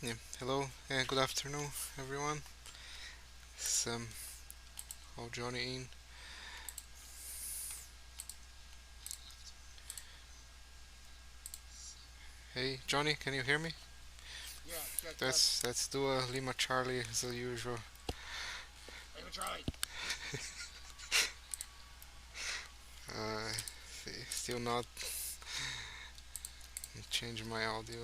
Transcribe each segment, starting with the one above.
Yeah. Hello and good afternoon, everyone. It's all Johnny in. Hey, Johnny, can you hear me? Yeah, check test. Let's do a Lima Charlie as usual. Hey, Charlie. Uh, Still not change my audio.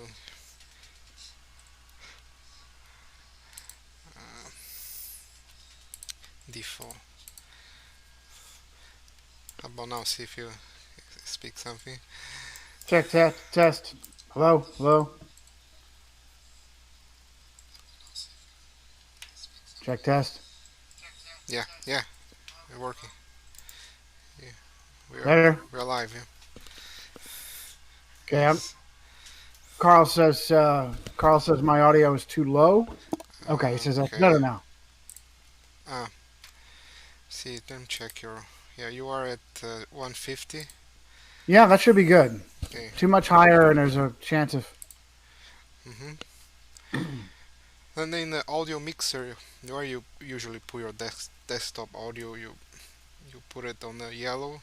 Uh, Default. How about now? See if you speak something. Check test test. Hello, hello. Check test. Yeah, yeah, we're working. Yeah, we're Better. we're alive. Yeah. Okay. Yes. Carl says my audio is too low. Okay, he says that's Okay. better now. Ah, see, then check your. Yeah, you are at 150. Yeah, that should be good. Okay. Too much higher, and there's a chance of. Mhm. And in the audio mixer, where you usually put your desktop audio, you put it on the yellow,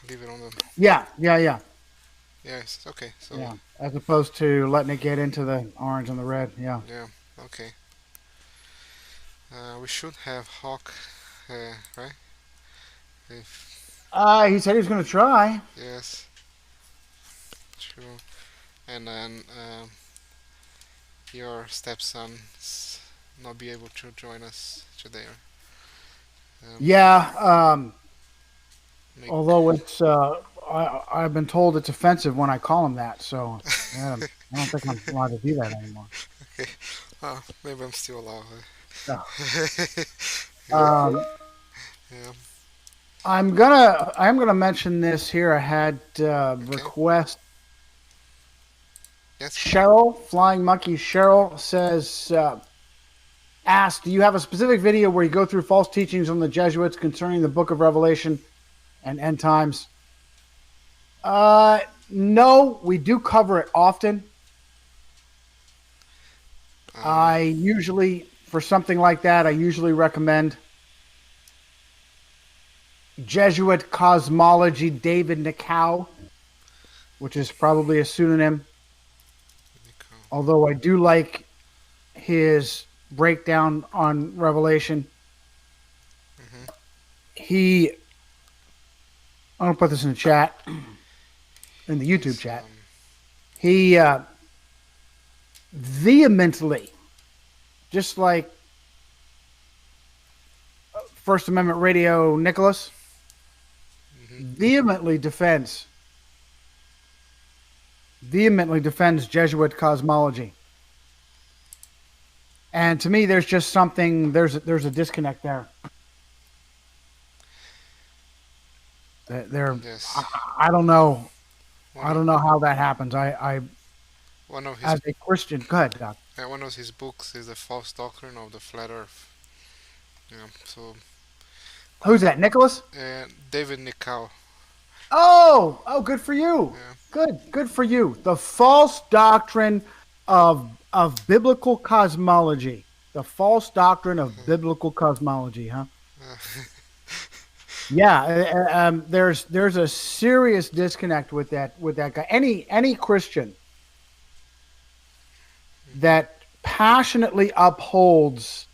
leave it on the. Yeah, yeah, yeah, Yes, okay. So yeah. As opposed to letting it get into the orange and the red. Yeah. yeah, okay. We should have Hawk, right? If He said he was going to try. yes, true. And then your stepson's not be able to join us today. Um, Yeah. make Although I've been told it's offensive when I call him that. So yeah, I don't think I'm allowed to do that anymore. okay. Maybe I'm still alive. Yeah. Yeah, yeah. I'm gonna mention this here. I had Okay. request Yes. Cheryl Flying Monkey. Cheryl says asked, do you have a specific video where you go through false teachings on the Jesuits concerning the Book of Revelation and end times? Uh, no, we do cover it often. Um. I usually for something like that, I usually recommend Jesuit Cosmology David Nicow, which is probably a pseudonym. Although I do like his breakdown on Revelation. Mm-hmm. He, I'm gonna put this in the chat, in the YouTube He's chat. He vehemently, just like First Amendment Radio Nicholas, mm-hmm. vehemently defends Jesuit cosmology. And to me, there's just something. There's a disconnect there. There, I, Yes. I don't know. One I of don't know how that happens. one of his As a Christian, go ahead, Doc. one of his books is the false doctrine of the flat Earth. Yeah. So Who's that? Nicholas? David Nicol. Oh, good for you. Yeah. Good for you. The false doctrine of biblical cosmology. The false doctrine of biblical cosmology, huh? Uh, Yeah, there's a serious disconnect with that guy. Any Christian that passionately upholds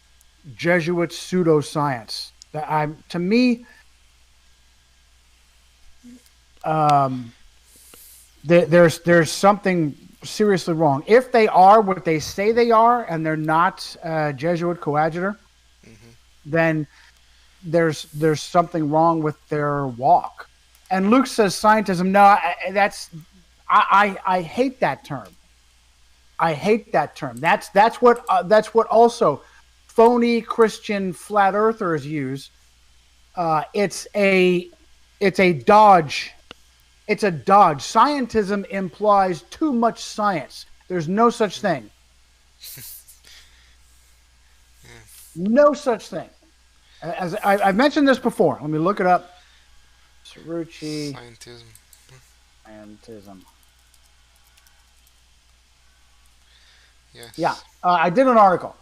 Jesuit pseudoscience, that I'm to me, um, there's something seriously wrong. If they are what they say they are, and they're not Jesuit coadjutor, mm-hmm. then there's something wrong with their walk. And Luke says scientism. No, I hate that term. I hate that term. That's what also phony Christian flat earthers use. Uh, it's a it's a dodge. It's a dodge. Scientism implies too much science. There's no such thing. Yeah. No such thing. As I've mentioned this before. Let me look it up. Cirucci Scientism. scientism. Yeah, Yes. I did an article.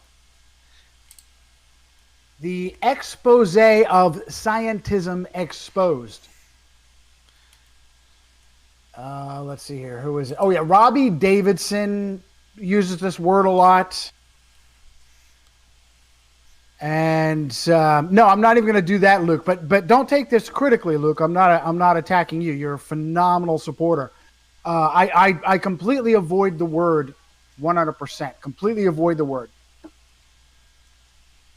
The expose of scientism exposed. Let's see here. Who is it? Oh, yeah. Robbie Davidson uses this word a lot. And no, I'm not even going to do that, Luke. But don't take this critically, Luke. I'm not attacking you. You're a phenomenal supporter. I completely avoid the word 100%. Completely avoid the word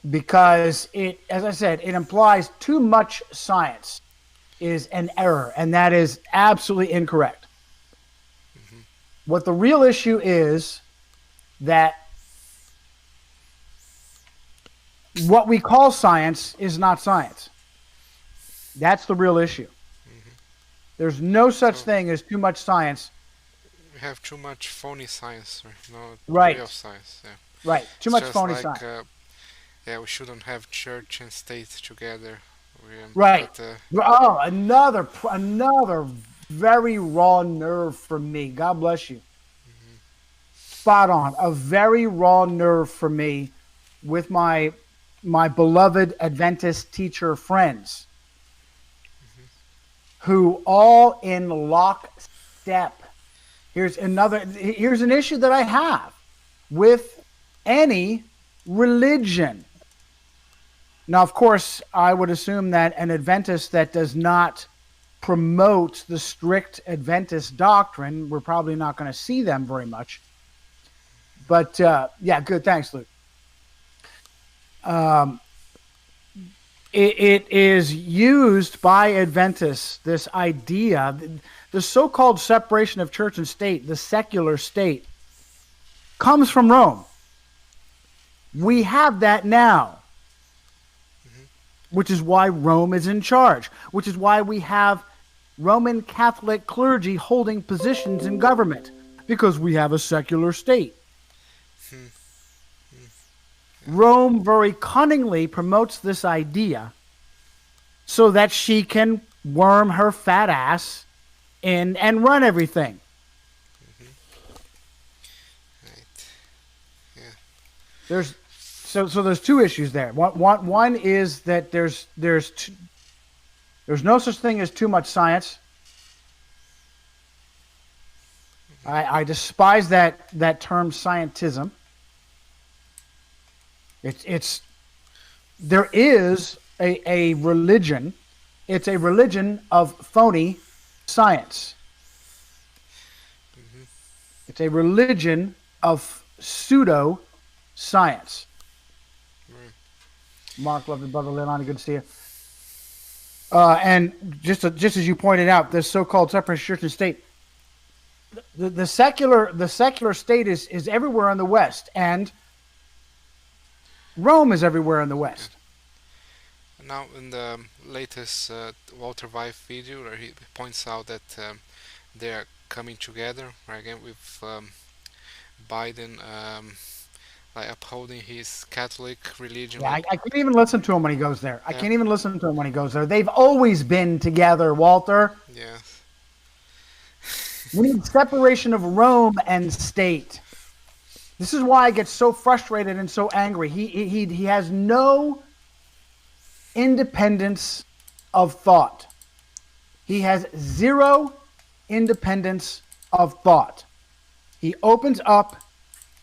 because it, as I said, it implies too much science is an error, and that is absolutely incorrect. Hmm. What the real issue is that what we call science is not science. That's the real issue. Hmm. There's no such So thing as too much science. we have too much phony science, right? No real Right, science. Yeah. right. Too It's much just phony like science. yeah, we shouldn't have church and state together. Right. But Oh, another very raw nerve from me. God bless you. mhm, Spot on. A very raw nerve for me with my beloved Adventist teacher friends who all in lockstep. Here's an issue that I have with any religion. Now, of course, I would assume that an Adventist that does not promote the strict Adventist doctrine, we're probably not going to see them very much. But yeah, good. Thanks, Luke. Um, it is used by Adventists, this idea, the so called separation of church and state, the secular state, comes from Rome. We have that now, mhm, which is why Rome is in charge, which is why we have Roman Catholic clergy holding positions in government, because we have a secular state. mhm, mhm, yeah. Rome very cunningly promotes this idea so that she can worm her fat ass in and run everything. Mhm, right. Yeah. There's so there's two issues there. One is that there's no such thing as too much science. I despise that term scientism. It's there is a religion. It's a religion of phony science. Mhm, It's a religion of pseudo science. right. Mark, lovely brother Leilani, good to see you. And just as you pointed out, this so-called separation of church and state, the secular state is everywhere in the West, and Rome is everywhere in the Yeah. West. Now, in the latest Walter White video, where he points out that they are coming together, right, again with Biden, like upholding his Catholic religion, Yeah, like I can't even listen to him when he goes there. I yeah, can't even listen to him when he goes there. They've always been together, Walter. yeah, We need separation of Rome and state. This is why I get so frustrated and so angry. He has no independence of thought. He has zero independence of thought. He opens up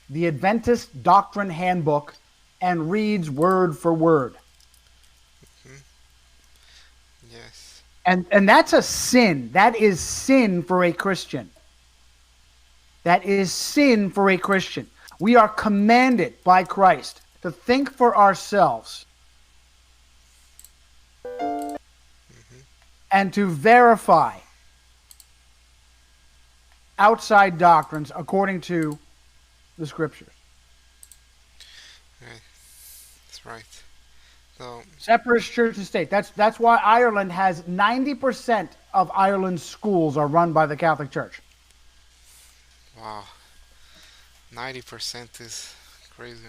the Adventist Doctrine Handbook and reads word for word. mhm, yes, And that's a sin. That is sin for a Christian. That is sin for a Christian. We are commanded by Christ to think for ourselves mhm, and to verify outside doctrines according to the scriptures. right, that's right. So, Separate church and state. That's why Ireland has 90% of Ireland's schools are run by the Catholic Church. wow, 90% is crazy.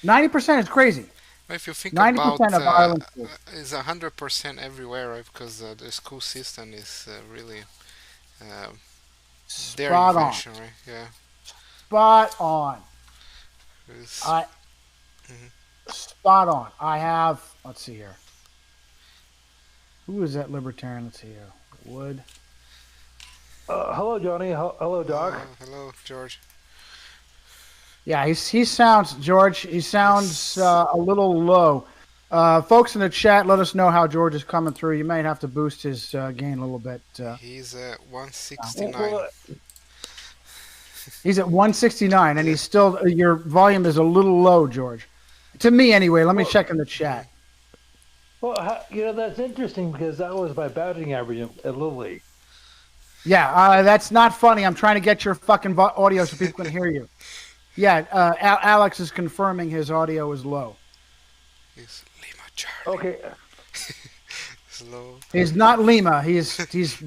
90% is crazy. If you think about 90% of Ireland's schools. is 100% everywhere, right? Because the school system is really uh, their Spot on. invention, right? Yeah. Spot on. It's, I mhm. spot on. I have. Let's see here. Who is that libertarian? Let's see here. Wood. Hello, Johnny. Hello, Doc. Hello, George. Yeah, he sounds George. He sounds Yes, a little low. Folks in the chat, let us know how George is coming through. You might have to boost his gain a little bit. he's at Well, 169. well, He's at 169, and Yeah. he's still. Your volume is a little low, George. To me, anyway. Let me well, check in the Mhm. chat. that's interesting because that was my batting average at Little League. Yeah, that's not funny. I'm trying to get your fucking audio so people can hear you. Yeah, Alex is confirming his audio is low. He's Lima Charlie. Okay, Slow. He's not Lima. He's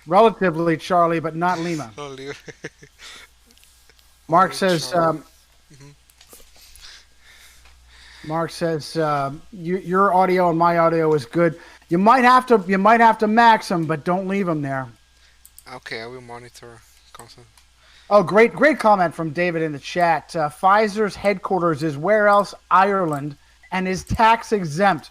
relatively Charlie, but not Lima. Only, Mark only says. Charlie. Hmm. Mark says your audio and my audio is good. You might have to max them, but don't leave them there. Okay, I will monitor constant. Oh, great comment from David in the chat. Pfizer's headquarters is where else? Ireland, and is tax exempt.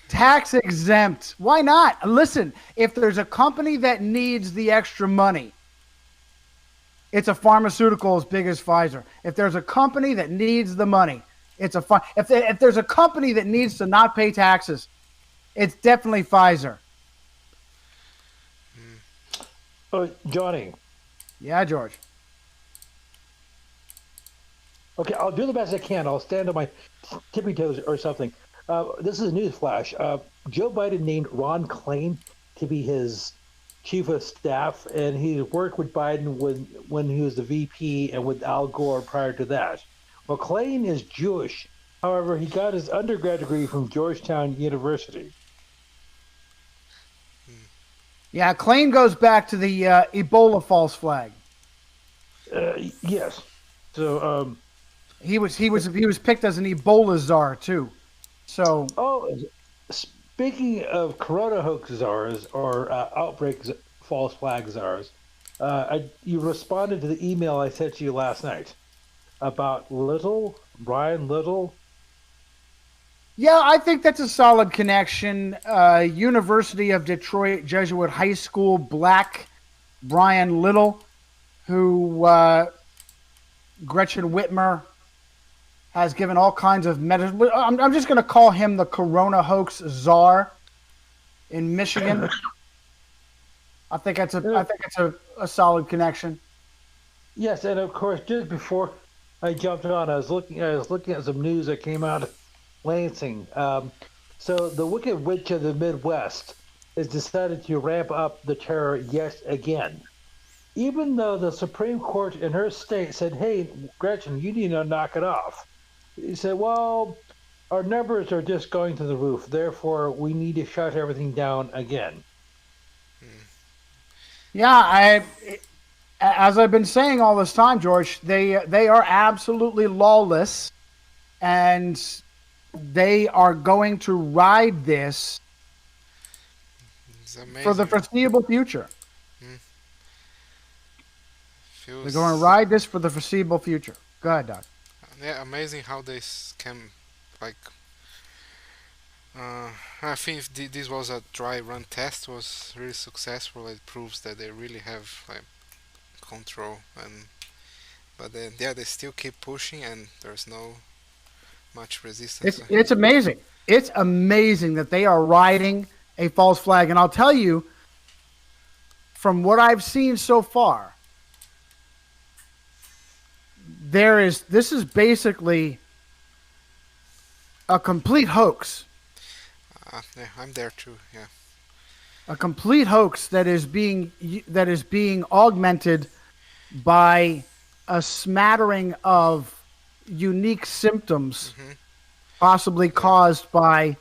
Tax exempt. Why not? Listen, if there's a company that needs the extra money, it's a pharmaceutical as big as Pfizer. If there's a company that needs the money, it's if there's a company that needs to not pay taxes, it's definitely Pfizer. Johnny. Yeah, George. Okay, I'll do the best I can. I'll stand on my tippy toes or something. This is a news flash. Joe Biden named Ron Klain to be his chief of staff, and he worked with Biden when he was the VP and with Al Gore prior to that. Well, Klain is Jewish. However, he got his undergrad degree from Georgetown University. Yeah, claim goes back to the Ebola false flag. Yes. So, He was picked as an Ebola czar too. So speaking of Corona hoax czars or outbreak false flag czars, you responded to the email I sent you last night about Brian Little. yeah, I think that's a solid connection. University of Detroit Jesuit High School black Brian Little, who Gretchen Whitmer has given all kinds of I'm just going to call him the Corona hoax czar in Michigan. I think it's a solid connection. Yes, and of course, just before I jumped on, I was looking at some news that came out of Lansing. So the Wicked Witch of the Midwest has decided to ramp up the terror yet again. Even though the Supreme Court in her state said, hey, Gretchen, you need to knock it off. He said, well, our numbers are just going to the roof. Therefore, we need to shut everything down again. Yeah, as I've been saying all this time, George, they are absolutely lawless, and they are going to ride this It's amazing. for the foreseeable future. Feels, They're going to ride this for the foreseeable future. Go ahead, Doc. yeah, amazing how they can, like, I think if this was a dry run test, was really successful. It proves that they really have like control, and but then yeah, they still keep pushing, and there's no much resistance. It's amazing. It's amazing that they are riding a false flag, and I'll tell you, from what I've seen so far, this is basically a complete hoax. Yeah, I'm there too. Yeah. A complete hoax that is being augmented by a smattering of unique symptoms, possibly caused by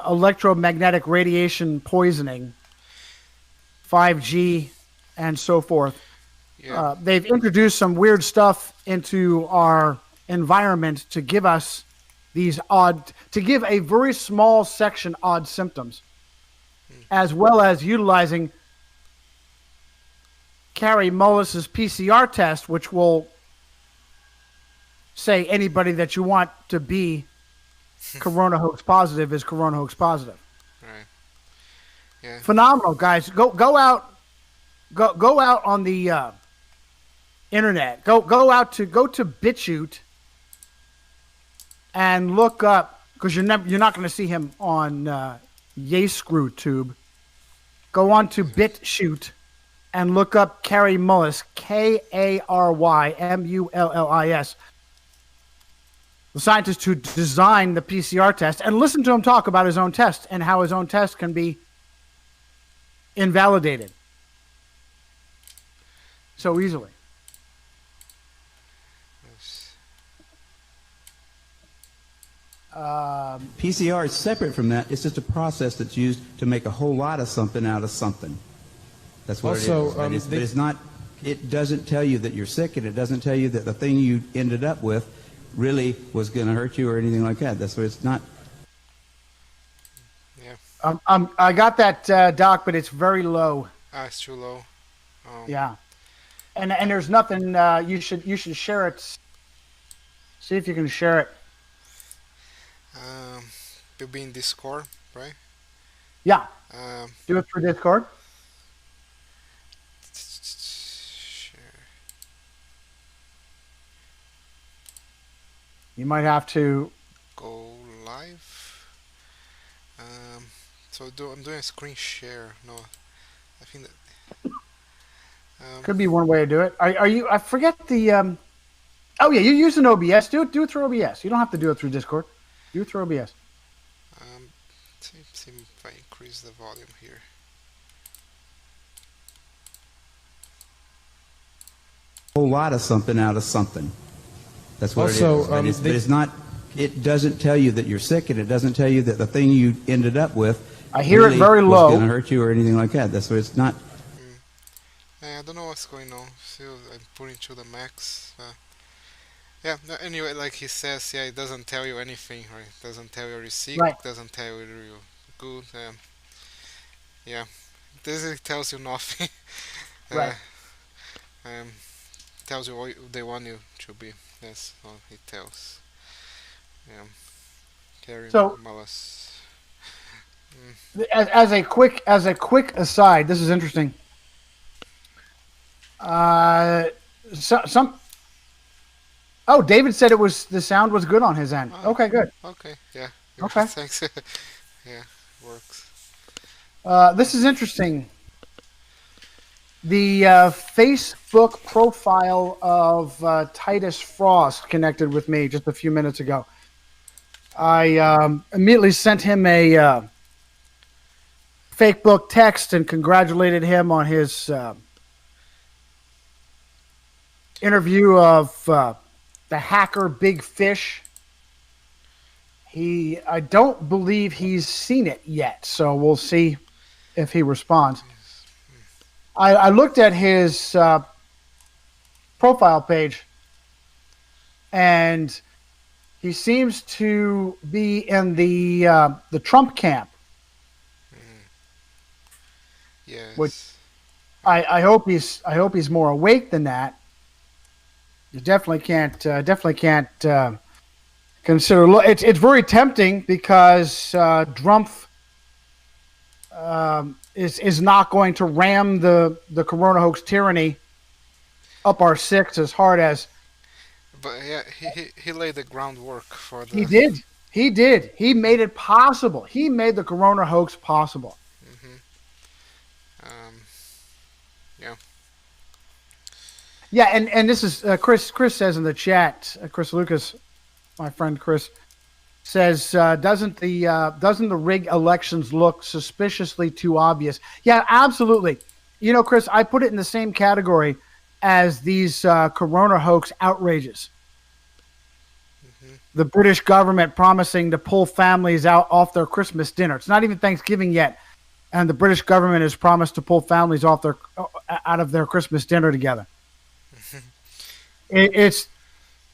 electromagnetic radiation poisoning, 5G, and so forth. Yeah. They've introduced some weird stuff into our environment to give us to give a very small section odd symptoms, as well as utilizing Carrie Mullis's PCR test, which will say anybody that you want to be corona hoax positive is corona hoax positive. Right. Yeah. Phenomenal, guys. Go out on the internet. Go to BitChute and look up, because you're not going to see him on YescrewTube. Go on to BitChute and look up Carrie Mullis, KaryMullis, the scientist who designed the PCR test, and listen to him talk about his own test and how his own test can be invalidated so easily. PCR is separate from that. It's just a process that's used to make a whole lot of something out of something. That's what Also, it is. But it's not. It doesn't tell you that you're sick, and it doesn't tell you that the thing you ended up with really was going to hurt you or anything like that. That's what it's not. Yeah. I got that, Doc, but it's very low. It's too low. Yeah, and there's nothing. You should share it. See if you can share it. You'll be in Discord, right? Yeah. Um, Do it through Discord. share. You might have to. Go live. So I'm doing a screen share. No, I think that. Could be one way to do it. Are you? I forget the. Oh yeah, you're using OBS. Do it through OBS. You don't have to do it through Discord. Do it through OBS. See if I increase the volume here. A whole lot of something out of something. That's what Also, it is. But it's not. It doesn't tell you that you're sick, and it doesn't tell you that the thing you ended up with. I hear really it very was low. going to hurt you or anything like that. That's what it's not. I don't know what's going on. Still, I'm putting to the max. Yeah. No, anyway, like he says, yeah, it doesn't tell you anything, right? It doesn't tell you you're sick. Right. It doesn't tell you you're good. Yeah. This tells you nothing. Right. Tells you what they want you to be. That's all it tells. Yeah. Carrie So- Mullis. As a quick aside, this is interesting. Some. Oh, David said the sound was good on his end. Oh. Okay, good. Okay. Yeah. Okay. Thanks. Yeah. Works. This is interesting. The Facebook profile of Titus Frost connected with me just a few minutes ago. I immediately sent him a Facebook text and congratulated him on his interview of the hacker Big Fish. I don't believe he's seen it yet, so we'll see if he responds. I looked at his profile page, and he seems to be in the Trump camp. Yes. Which- I hope he's more awake than that. You definitely can't consider. It's very tempting because Drumpf is not going to ram the corona hoax tyranny up our six as hard as But yeah, he laid the groundwork for the. he did. He did. He made it possible. He made the corona hoax possible. Yeah. Yeah, and this is Chris. Chris says in the chat. Chris Lucas, my friend Chris, says doesn't the rigged elections look suspiciously too obvious? Yeah, absolutely. You know, Chris, I put it in the same category as these corona hoax outrages. The British government promising to pull families out off their Christmas dinner. It's not even Thanksgiving yet, and the British government has promised to pull families out of their Christmas dinner together.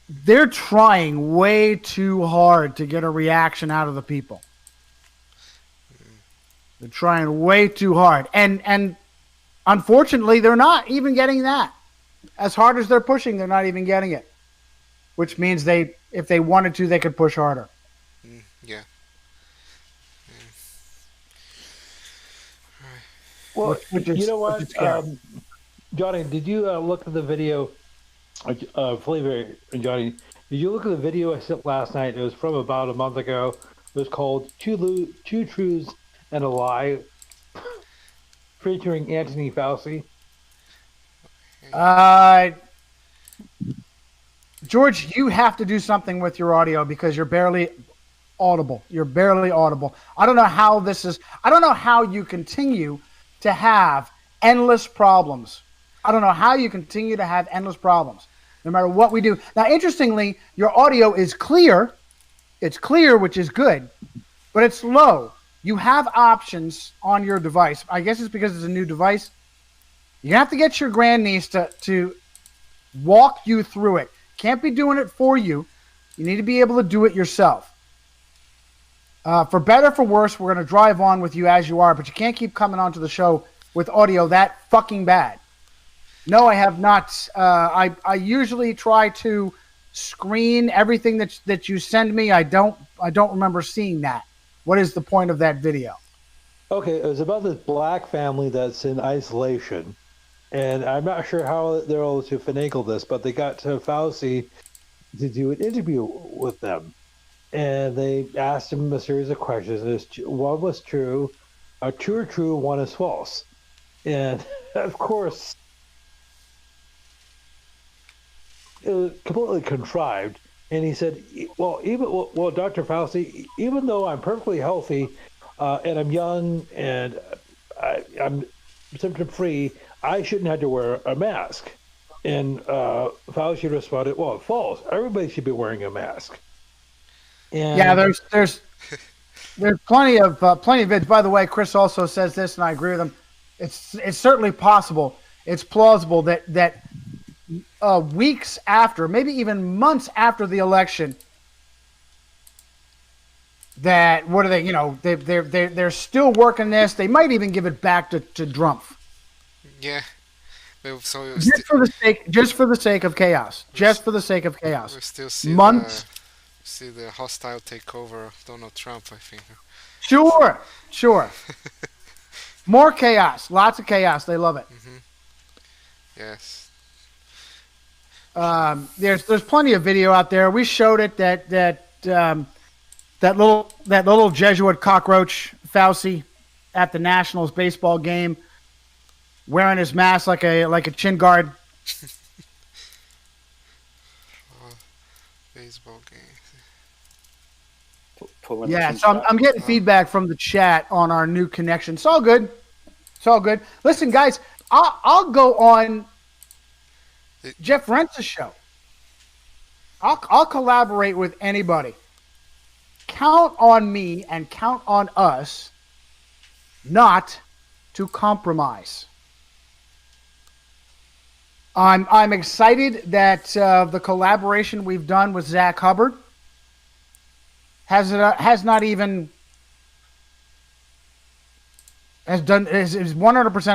They're trying way too hard to get a reaction out of the people. They're trying way too hard, and Unfortunately, they're not even getting that. As hard as they're pushing, they're not even getting it. Which means if they wanted to, they could push harder. Yeah. Well, Which you is, know which what, is scary. Johnny? Did you look at the video? Flavor, Johnny, did you look at the video I sent last night? It was from about a month ago. It was called Two Truths and a Lie, featuring Anthony Fauci. George, you have to do something with your audio because you're barely audible. You're barely audible. I don't know how this is. I don't know how you continue to have endless problems. I don't know how you continue to have endless problems, no matter what we do. Now, interestingly, your audio is clear. It's clear, which is good, but it's low. You have options on your device. I guess it's because it's a new device. You have to get your grandniece to walk you through it. Can't be doing it for you. You need to be able to do it yourself. For better, for worse, we're going to drive on with you as you are, but you can't keep coming onto the show with audio that fucking bad. No, I have not. I usually try to screen everything that you send me. I don't remember seeing that. What is the point of that video? Okay, it was about this black family that's in isolation, and I'm not sure how they're able to finagle this, but they got to Fauci to do an interview with them, and they asked him a series of questions. One was true, two are true, one is false, and of course, it was completely contrived. And he said, "Well, Dr. Fauci, even though I'm perfectly healthy, and I'm young and I'm symptom free, I shouldn't have to wear a mask." And Fauci responded, "Well, false. Everybody should be wearing a mask." And yeah, there's plenty of vids. By the way, Chris also says this, and I agree with him. It's certainly possible. It's plausible that weeks after, maybe even months after the election, that what are they? They're still working this. They might even give it back to Drumpf. Yeah. So Just for the sake of chaos. Just for the sake of chaos. we still see Months. the hostile takeover of Donald Trump, I think. Sure. More chaos. Lots of chaos. They love it. Yes. There's plenty of video out there. We showed it that little Jesuit cockroach Fauci at the Nationals baseball game, wearing his mask like a chin guard. Baseball game. Yeah, so I'm getting feedback from the chat on our new connection. It's all good. Listen, guys, I'll go on Jeff Rentz's show. I'll collaborate with anybody. Count on me and count on us not to compromise. I'm excited that the collaboration we've done with Zach Hubbard is 100%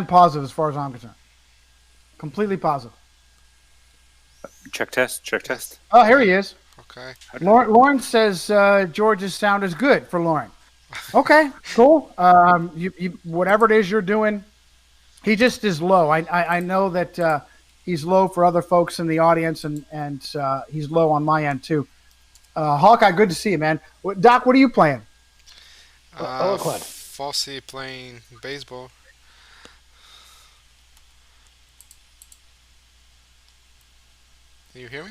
positive as far as I'm concerned. Completely positive. Check test. Oh, here he is. Okay. Lauren says George's sound is good for Lauren. Okay, cool. You whatever it is you're doing, he just is low. I know that he's low for other folks in the audience, and he's low on my end too. Hawkeye, good to see you, man. Doc, what are you playing? Fossey playing baseball. Can you hear me?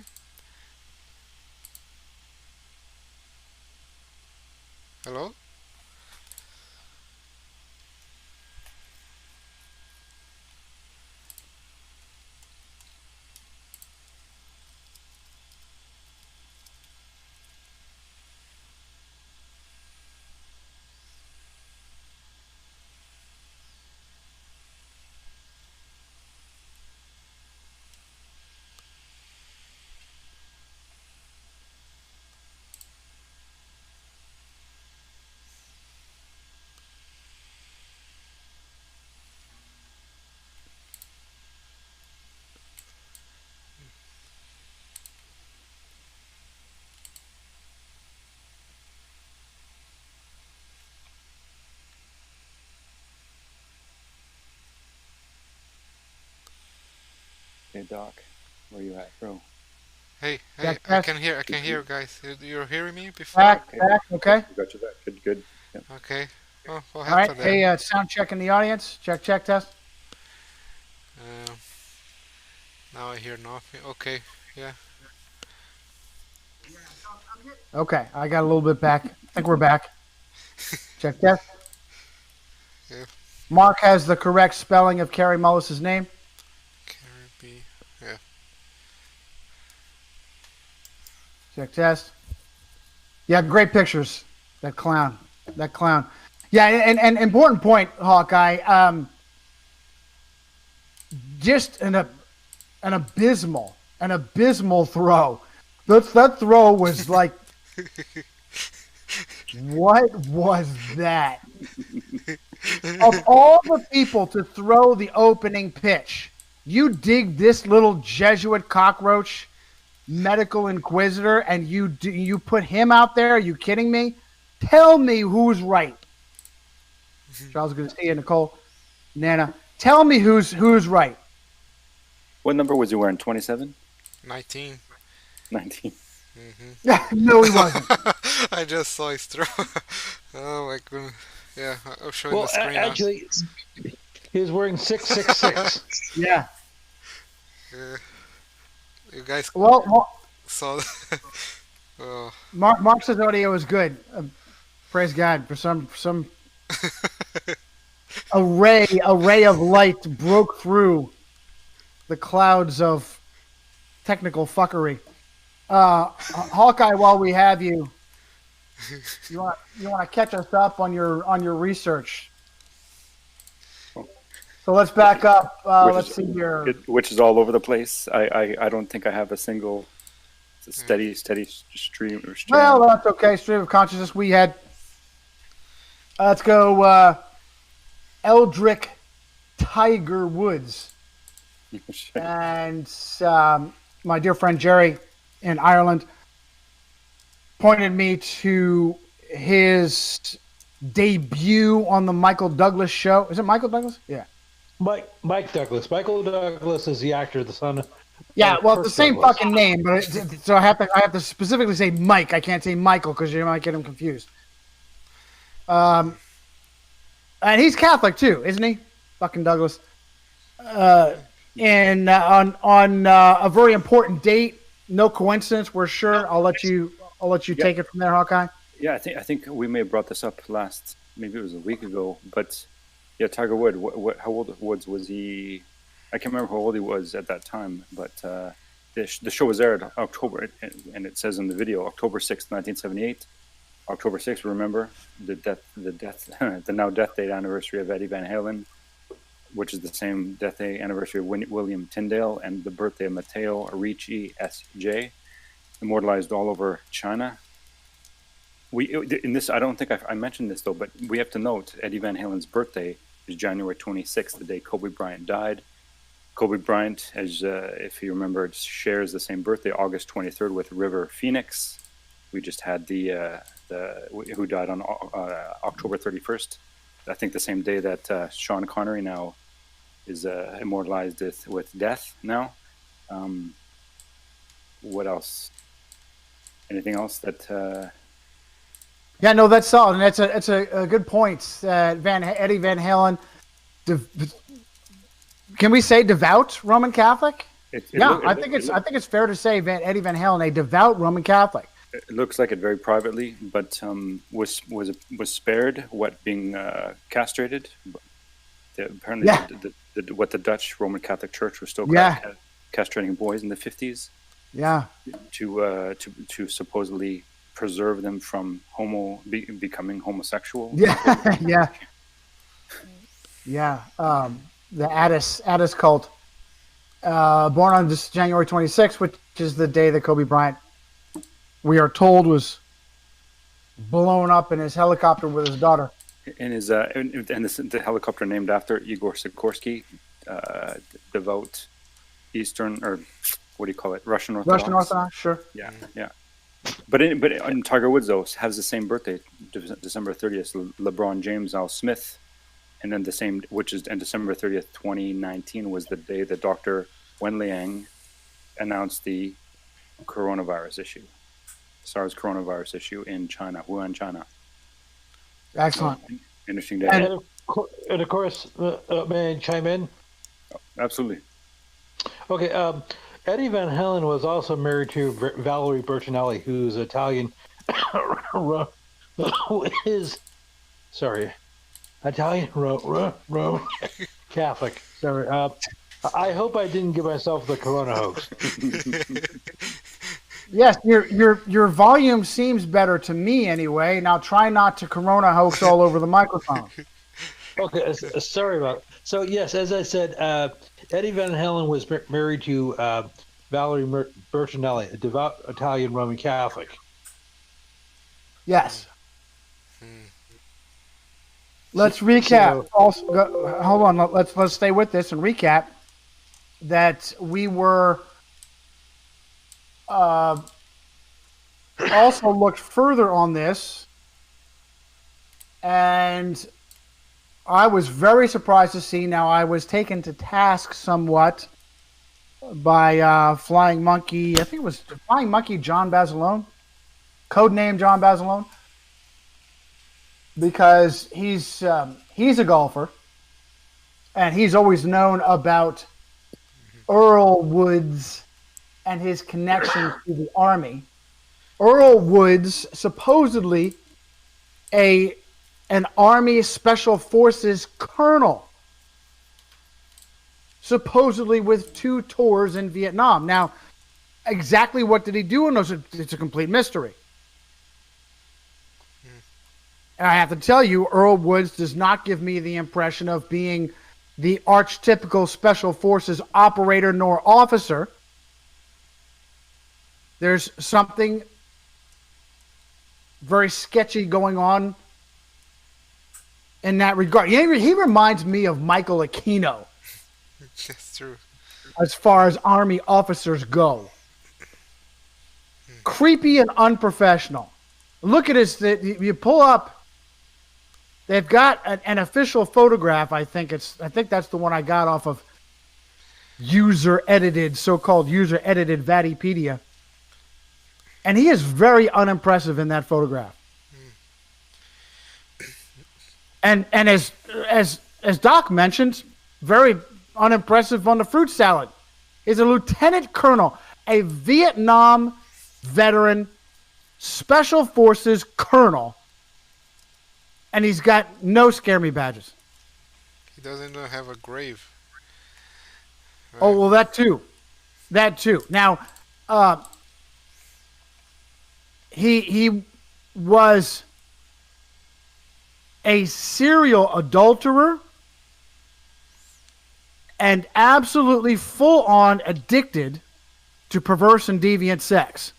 Hello? Okay, Doc, where you at, bro? Hey, Check I test. can hear, guys. You're hearing me before? Back. Okay. We got you back. Good, good. Yeah. Okay. Oh, what All right. happened there? Hey, sound check in the audience. Check test. Uh, now I hear nothing. Okay. Yeah. Okay, I got a little bit back. I think we're back. Check test. Yeah. Mark has the correct spelling of Carrie Mullis's name. Caribbean. Yeah. Check test. Yeah, great pictures. That clown. Yeah, and important point, Hawkeye. Just an abysmal throw. That throw was like, what was that? Of all the people to throw the opening pitch, you dig this little Jesuit cockroach medical inquisitor and you put him out there? Are you kidding me? Tell me who's right. Charles, good to see you, Nicole, Nana. Tell me who's right. What number was he wearing? 27? 19. 19. No, he wasn't. I just saw his throw. Oh my goodness. Yeah, I'll show you Well, the screen now. actually, he was wearing 666. Yeah. You guys Well, saw. Oh, Mark's audio is good. Praise God for some array of light broke through the clouds of technical fuckery. Hawkeye, while we have you, you want to catch us up on your research. So let's back up. Let's see here. Which is all over the place. I don't think I have a single steady stream. Well, that's okay. Stream of consciousness. We had. Let's go. Eldrick Tiger Woods. And my dear friend Jerry in Ireland pointed me to his debut on the Michael Douglas show. Is it Michael Douglas? Yeah. Mike Douglas. Michael Douglas is the actor, the son of. Yeah, well, it's the Kirk same Douglas. fucking name, but so I have to specifically say Mike. I can't say Michael because you might get him confused. And he's Catholic too, isn't he? Fucking Douglas. And on a very important date, no coincidence. We're sure. I'll let you take it from there, Hawkeye. Yeah, I think we may have brought this up last. Maybe it was a week ago, but yeah, Tiger Woods. How old was he? I can't remember how old he was at that time, but the show was aired October, and it says in the video October 6th, 1978. October 6th, remember the now death date anniversary of Eddie Van Halen, which is the same death day anniversary of William Tyndale and the birthday of Matteo Ricci S.J., immortalized all over China. In this, I don't think I mentioned this though, but we have to note Eddie Van Halen's birthday is January 26th, the day Kobe Bryant died. Kobe Bryant, as if you remember, shares the same birthday, August 23rd, with River Phoenix. We just had who died on October 31st. I think the same day that Sean Connery now is immortalized with death now. What else? Anything else that? Yeah, no, that's solid, and that's a good point. Eddie Van Halen, can we say devout Roman Catholic? I think it's fair to say Eddie Van Halen, a devout Roman Catholic. It looks like it very privately, but was spared being castrated. Apparently, what the Dutch Roman Catholic Church was still castrating boys in the 50s. Yeah. To supposedly preserve them from becoming homosexual. Yeah. The Addis cult, born on this January 26th, which is the day that Kobe Bryant, we are told, was blown up in his helicopter with his daughter. And the helicopter named after Igor Sikorsky, devout Eastern, or what do you call it, Russian Orthodox? Russian Orthodox, sure. Yeah. But in Tiger Woods though has the same birthday, December 30th. LeBron James, Al Smith, and then the same, and December 30th, 2019 was the day that Dr. Wen Liang announced the coronavirus issue, SARS coronavirus issue in China, Wuhan, China. Excellent. So, interesting And day. of course, may I chime in? Absolutely. Okay. Eddie Van Halen was also married to Valerie Bertinelli, who's Italian. is sorry, Italian Catholic. Sorry. I hope I didn't give myself the corona hoax. Yes, your volume seems better to me anyway. Now try not to corona hoax all over the microphone. Okay, sorry about it. So yes, as I said, Eddie Van Halen was married to Valerie Bertinelli, a devout Italian Roman Catholic. Yes. Let's recap. Hold on. Let's stay with this and recap that we were also looked further on this, and I was very surprised to see. Now I was taken to task somewhat by Flying Monkey. I think it was Flying Monkey John Basilone, codename John Basilone, because he's a golfer, and he's always known about Earl Woods and his connection to the Army. Earl Woods, supposedly an Army Special Forces colonel, supposedly with 2 tours in Vietnam. Now, exactly what did he do in those? It's a complete mystery. And I have to tell you, Earl Woods does not give me the impression of being the archetypical Special Forces operator nor officer. There's something very sketchy going on in that regard. He reminds me of Michael Aquino. That's true. As far as Army officers go. Creepy and unprofessional. Look at his, you pull up, they've got an official photograph. I think that's the one I got off of so-called user-edited Vatipedia. And he is very unimpressive in that photograph. And as Doc mentioned, very unimpressive on the fruit salad. He's a lieutenant colonel, a Vietnam veteran, Special Forces colonel, and he's got no scare me badges. He doesn't even have a grave. Right. Oh, well, that too. Now, he was a serial adulterer and absolutely full-on addicted to perverse and deviant sex.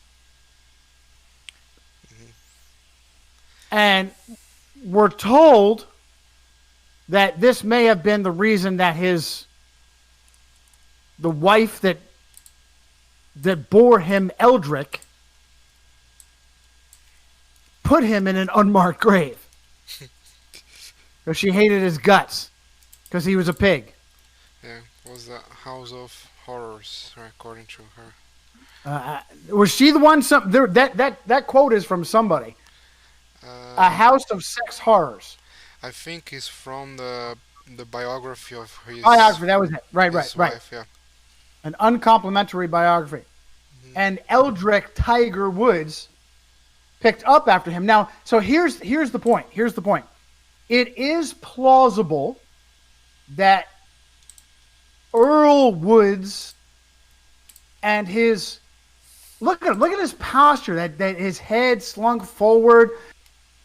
And we're told that this may have been the reason that the wife that bore him Eldrick put him in an unmarked grave. Because she hated his guts. Because he was a pig. Yeah, was the House of Horrors, according to her. Was she the one? That quote is from somebody. A House of Sex Horrors. I think it's from the biography of his biography. That was it. Right. wife, yeah. An uncomplimentary biography. And Eldrick Tiger Woods picked up after him. Now, so here's the point. It is plausible that Earl Woods and his look at his posture, that his head slunk forward.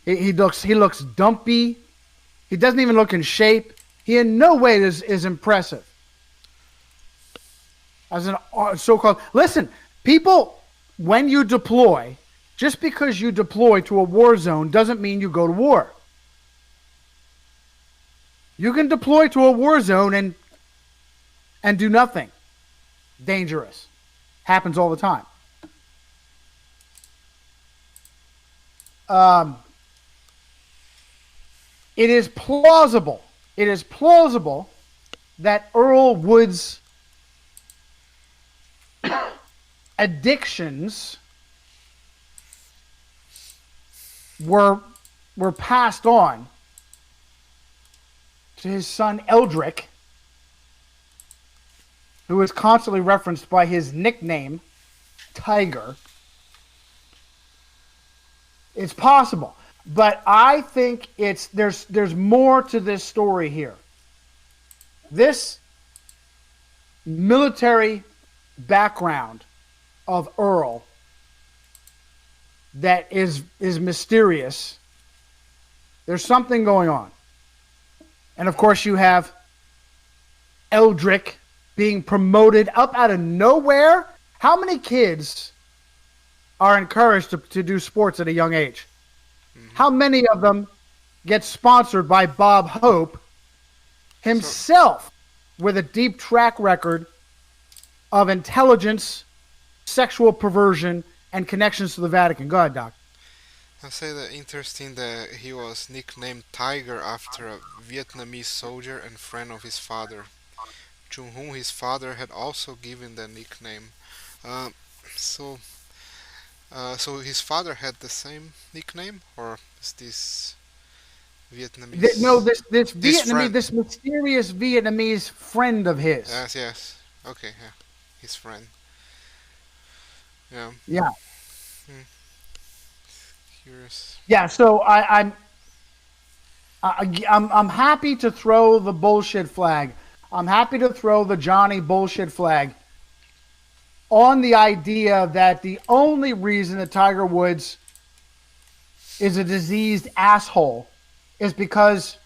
He looks dumpy. He doesn't even look in shape. He in no way is impressive. As an so-called listen, people, when you deploy, just because you deploy to a war zone doesn't mean you go to war. You can deploy to a war zone and do nothing. Dangerous. Happens all the time. It is plausible that Earl Woods addictions were passed on to his son Eldrick, who is constantly referenced by his nickname, Tiger. It's possible. But I think there's more to this story here. This military background of Earl that is mysterious. There's something going on. And of course you have Eldrick being promoted up out of nowhere. How many kids are encouraged to do sports at a young age? How many of them get sponsored by Bob Hope himself, with a deep track record of intelligence, sexual perversion, and connections to the Vatican? Go ahead, Doc. I say that interesting that he was nicknamed Tiger after a Vietnamese soldier and friend of his father, to whom his father had also given the nickname. Uh, so, so his father had the same nickname, or is this Vietnamese? No, this This Vietnamese, friend. this mysterious Vietnamese friend of his. Yes, yes. Okay, yeah, his friend. Yeah, Yeah, curious. yeah. So I'm happy to throw the bullshit flag. I'm happy to throw the Johnny bullshit flag on the idea that the only reason that Tiger Woods is a diseased asshole is because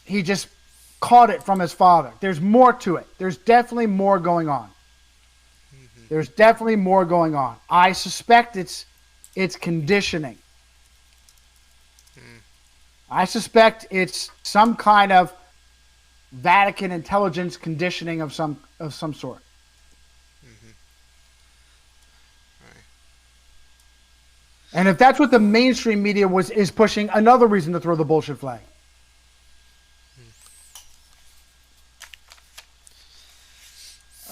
he just caught it from his father. There's more to it. There's definitely more going on. There's definitely more going on. I suspect it's conditioning. I suspect it's some kind of Vatican intelligence conditioning of some sort. Right. And if that's what the mainstream media is pushing, another reason to throw the bullshit flag.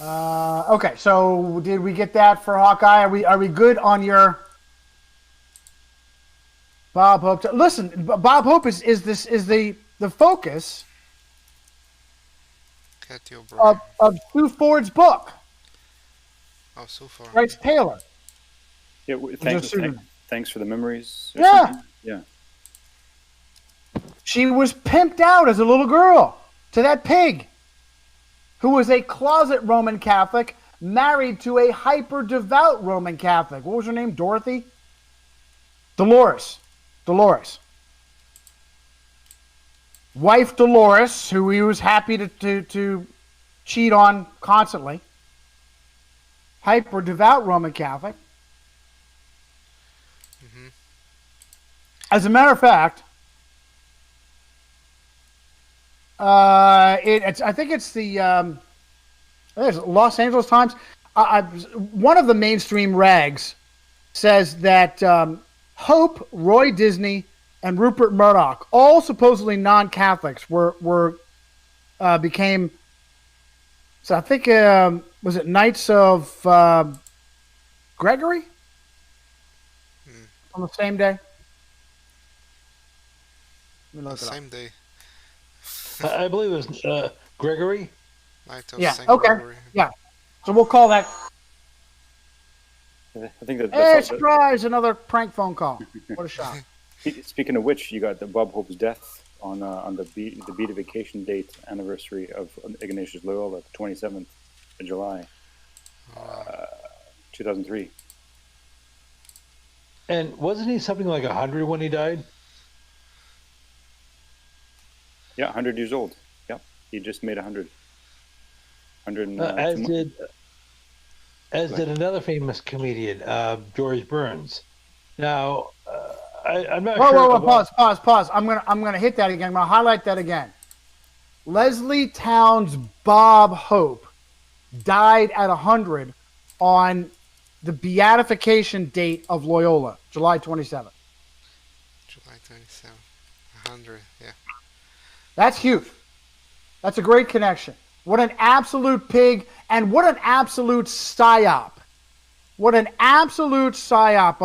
Okay, so did we get that for Hawkeye? Are we good on your Bob Hope? Listen, Bob Hope is the focus Cathy O'Brien. of Sue Ford's book. Oh, so far. Writes Taylor. Yeah, thanks for the memories. Or Yeah. something. Yeah. She was pimped out as a little girl to that pig, who was a closet Roman Catholic married to a hyper-devout Roman Catholic. What was her name? Dorothy? Dolores. Wife Dolores, who he was happy to cheat on constantly. Hyper-devout Roman Catholic. As a matter of fact, I think it's the Los Angeles Times. One of the mainstream rags says that Hope, Roy Disney, and Rupert Murdoch, all supposedly non-Catholics, became. So I think was it Knights of Gregory on the same day? Let me look The it up. same day. I believe it was Gregory. Night of Yeah. Saint Okay. Gregory. Yeah. So we'll call that. I think that. Hey, That's all, surprise! Another prank phone call. What a shock. speaking of which, you got the Bob Hope's death on the beatification date anniversary of Ignatius Loyola, the 27th of July, 2003. And wasn't he something like 100 when he died? Yeah, 100 years old. Yeah, he just made 100. 100 and, as did another famous comedian, George Burns. Now, I'm not sure. Whoa! Pause! I'm gonna hit that again. I'm gonna highlight that again. Leslie Town's Bob Hope died at 100 on the beatification date of Loyola, July 27th. July 27th. 100. Yeah. That's huge. That's a great connection. What an absolute pig, and what an absolute psyop What an absolute psyop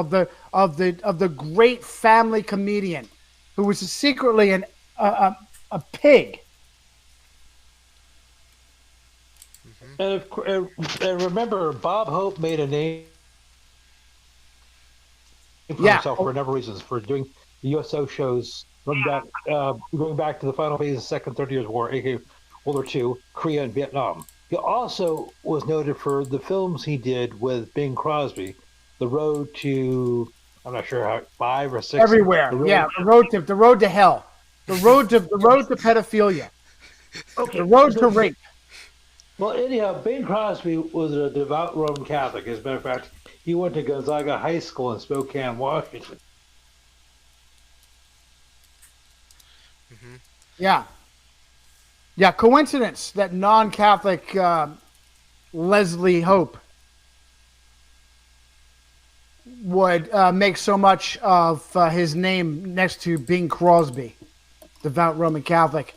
of the great family comedian who was secretly a pig. And remember, Bob Hope made a name for Yeah. himself for a number of reasons for doing the USO shows going back to the final phase of the Second 30 Years' War, aka World War II, Korea, and Vietnam. He also was noted for the films he did with Bing Crosby, The Road to, I'm not sure how, 5 or 6. Everywhere. The road to hell. The road to pedophilia. Okay. The road to rape. Well, anyhow, Bing Crosby was a devout Roman Catholic. As a matter of fact, he went to Gonzaga High School in Spokane, Washington. Yeah. Yeah, coincidence that non-Catholic Leslie Hope would make so much of his name next to Bing Crosby, devout Roman Catholic.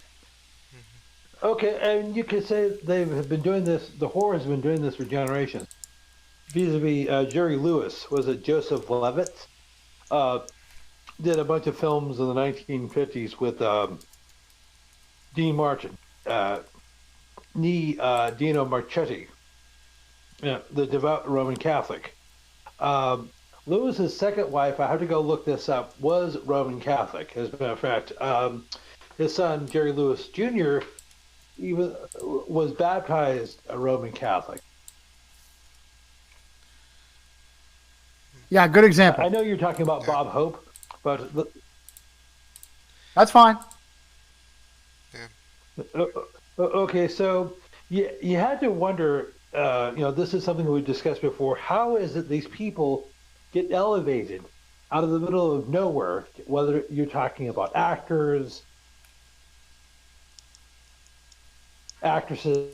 Okay, and you could say they have been doing this, the horror has been doing this for generations. Vis-a-vis Jerry Lewis, was it Joseph Levitt? Did a bunch of films in the 1950s with Dean Martin, Dino Marchetti, the devout Roman Catholic. Lewis's second wife, I have to go look this up, was Roman Catholic. As a matter of fact, his son, Jerry Lewis Jr., was baptized a Roman Catholic. Yeah, good example. I know you're talking about Bob Hope, but that's fine. Yeah. Okay, so you had to wonder, this is something we discussed before. How is it these people get elevated out of the middle of nowhere, whether you're talking about actors, actresses,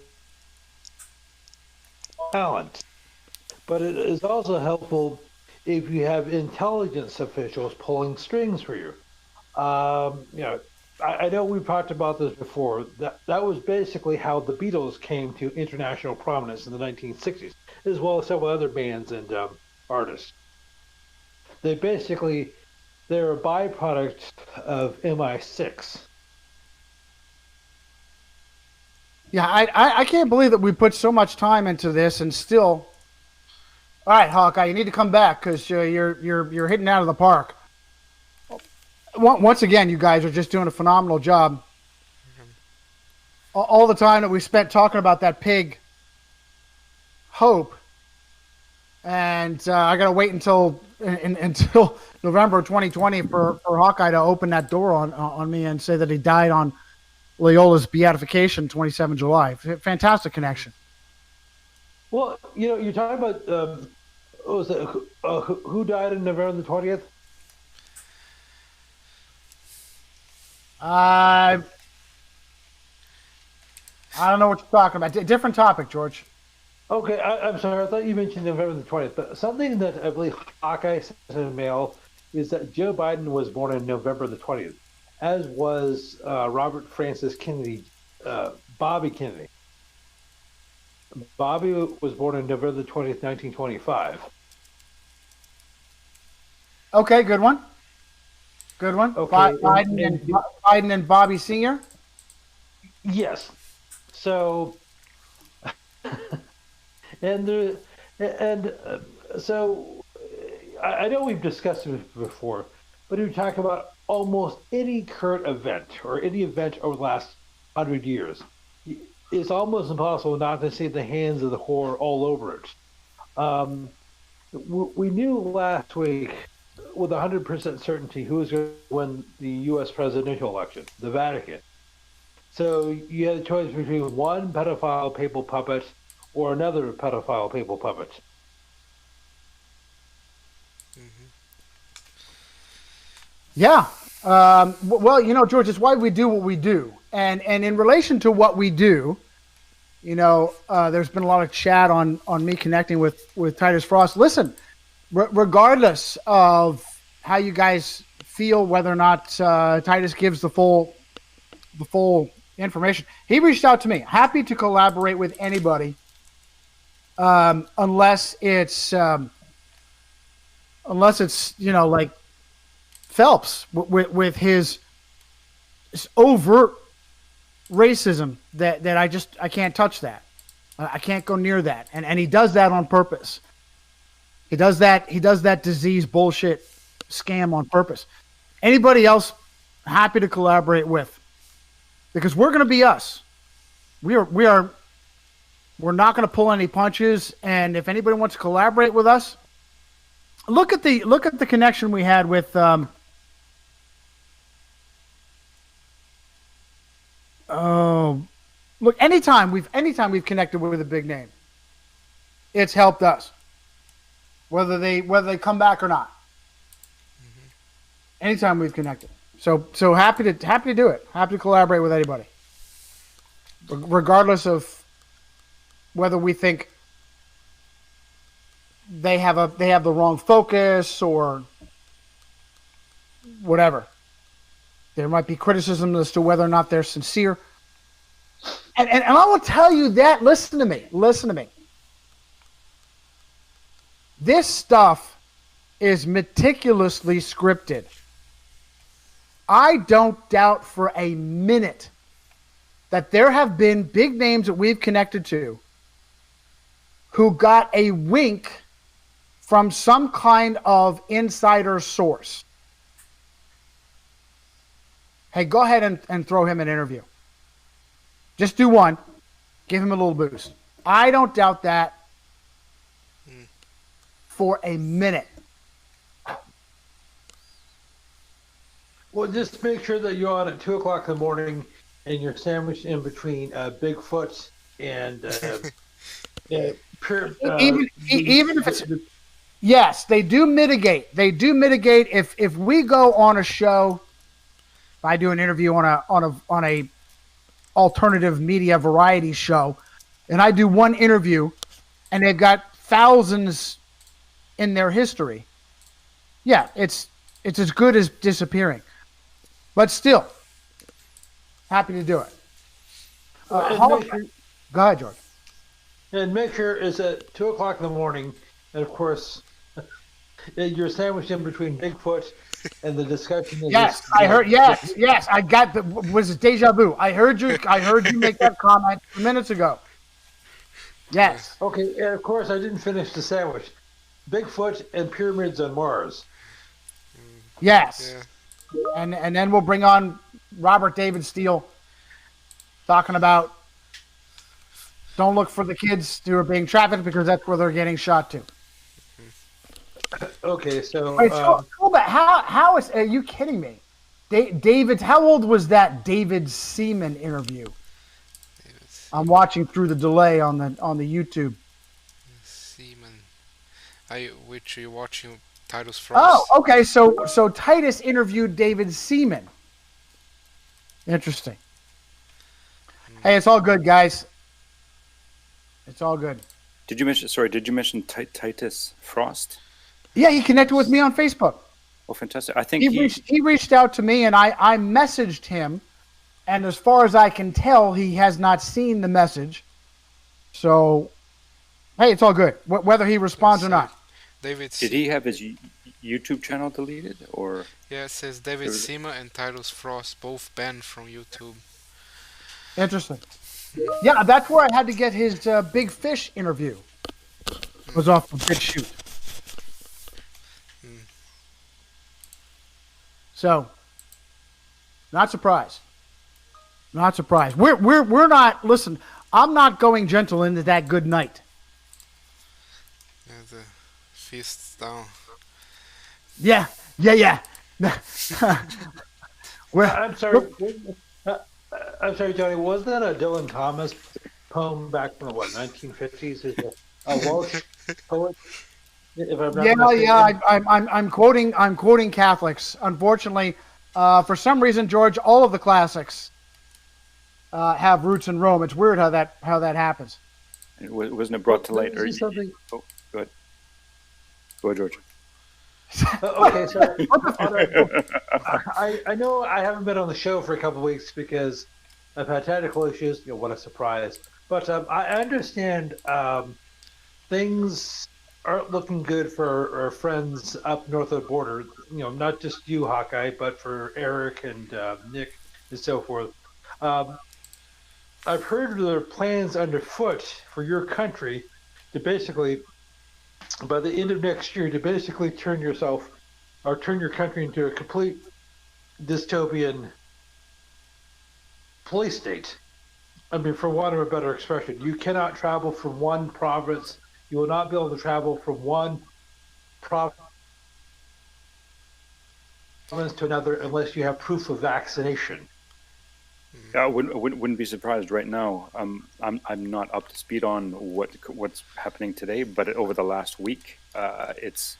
talent? But it is also helpful if you have intelligence officials pulling strings for you. I know we've talked about this before. That was basically how the Beatles came to international prominence in the 1960s, as well as several other bands and artists. They're a byproduct of MI6. Yeah, I can't believe that we put so much time into this and still. All right, Hawkeye, you need to come back because you're hitting out of the park. Once again, you guys are just doing a phenomenal job. All the time that we spent talking about that pig, Hope, and I got to wait until November 2020 for Hawkeye to open that door on me and say that he died on Loyola's beatification, 27 July. Fantastic connection. Well, you're talking about who died on November the 20th? I don't know what you're talking about. Different topic, George. Okay, I'm sorry. I thought you mentioned November the 20th, but something that I believe Hawkeye sent in the mail is that Joe Biden was born on November the 20th, as was Robert Francis Kennedy, Bobby Kennedy. Bobby was born on November the 20th, 1925. Okay, good one. Good one. Okay. Biden and Bobby Sr.? Yes. So, so I know we've discussed it before, but we talk about almost any current event or any event over the last 100 years. It's almost impossible not to see the hands of the horror all over it. We knew last week with 100% certainty who was going to win the U.S. presidential election, the Vatican. So you had a choice between one pedophile papal puppet or another pedophile papal puppet. Yeah. Well, George, it's why we do what we do. And in relation to what we do, there's been a lot of chat on me connecting with Titus Frost. Listen, regardless of how you guys feel, whether or not Titus gives the full information, he reached out to me. Happy to collaborate with anybody unless it's like Phelps with his overt racism that I can't touch that. I can't go near that, and he does that on purpose. He does that disease bullshit scam on purpose. Anybody else happy to collaborate with, because we're going to be us. We're not going to pull any punches, and if anybody wants to collaborate with us, look at the connection we had with look, anytime we've connected with a big name, it's helped us. Whether they come back or not. Mm-hmm. Anytime we've connected. So happy to do it. Happy to collaborate with anybody. Regardless of whether we think they have the wrong focus or whatever. There might be criticism as to whether or not they're sincere. And I will tell you that, listen to me. This stuff is meticulously scripted. I don't doubt for a minute that there have been big names that we've connected to who got a wink from some kind of insider source. Hey, go ahead and throw him an interview. Just do one. Give him a little boost. I don't doubt that for a minute. Well, just make sure that you're on at 2 o'clock in the morning and you're sandwiched in between Bigfoot and even if it's yes, they do mitigate. They do mitigate if we go on a show. If I do an interview on a alternative media variety show, and I do one interview, and they've got thousands in their history. Yeah, it's as good as disappearing, but still, happy to do it. Go ahead, George. And make sure it's at 2 o'clock in the morning, and of course, you're sandwiched in between Bigfoot and the discussion. Yes, I heard. Yes, I got the. Was it deja vu? I heard you make that comment 2 minutes ago. Yes. Okay, and of course, I didn't finish the sandwich. Bigfoot and pyramids on Mars. Yes. Yeah. And then we'll bring on Robert David Steele talking about don't look for the kids who are being trafficked because that's where they're getting shot to. Okay, so Wait, how is? Are you kidding me? David, how old was that David Seaman interview? I'm watching through the delay on the YouTube. Seaman. Which are you watching? Titus Frost. Oh, okay. So Titus interviewed David Seaman. Interesting. Hey, it's all good, guys. It's all good. Did you mention Titus Frost? Yeah, he connected with me on Facebook. Oh, fantastic! I think he reached out to me, and I messaged him, and as far as I can tell, he has not seen the message. So, hey, it's all good, whether he responds or not. David. Did he have his YouTube channel deleted, or? Yeah, it says David Seaman and Titus Frost both banned from YouTube. Interesting. Yeah, that's where I had to get his Big Fish interview. It was off of Big Shoot. So, not surprised. Not surprised. We're not. Listen, I'm not going gentle into that good night. Yeah, the feast's down. Yeah. I'm sorry. I'm sorry, Johnny. Was that a Dylan Thomas poem back from the 1950s? Is a Welsh poet? If I'm not I'm quoting Catholics. Unfortunately, for some reason, George, all of the classics have roots in Rome. It's weird how that happens. Wasn't it brought to light? Or something? Oh, go ahead. Go ahead, George. Okay, so I know I haven't been on the show for a couple of weeks because I've had technical issues. What a surprise! But I understand things aren't looking good for our friends up north of the border. Not just you, Hawkeye, but for Eric and Nick and so forth. Um, I've heard there are plans underfoot for your country to basically, by the end of next year, to basically turn your country into a complete dystopian police state. I mean, for want of a better expression, you cannot travel from one province. You will not be able to travel from one province to another unless you have proof of vaccination. I wouldn't be surprised right now. I'm not up to speed on what's happening today, but over the last week, it's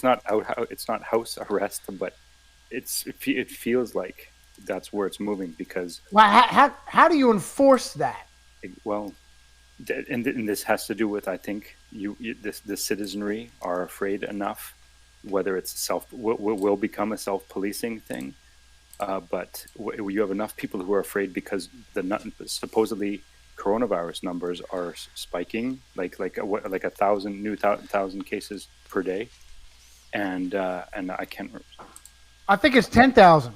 not house arrest, but it feels like that's where it's moving because. Well, how do you enforce that? And this has to do with, I think, the citizenry are afraid enough, whether it's will become a self-policing thing, but you have enough people who are afraid because the supposedly coronavirus numbers are spiking, like 1,000 cases per day, and I can't. I think it's 10,000.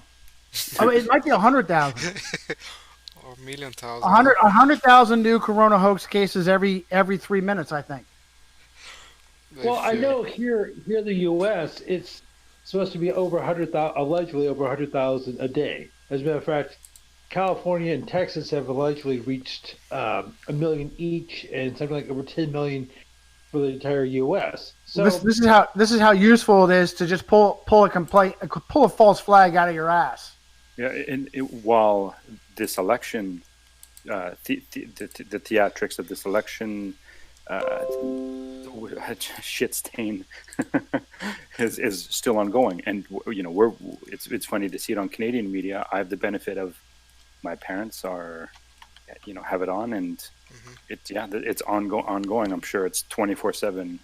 I mean, it might be 100,000. Or million thousand. 100,000 new corona hoax cases every 3 minutes, I think. Well, I know here in the U.S. it's supposed to be over 100,000, allegedly over 100,000 a day. As a matter of fact, California and Texas have allegedly reached 1 million each, and something like over 10 million for the entire U.S. So this is how useful it is to just pull a false flag out of your ass. Yeah, while this election, the theatrics of this election, shit stain is still ongoing, and it's funny to see it on Canadian media. I have the benefit of my parents have it on, and it's ongoing. I'm sure it's 24/7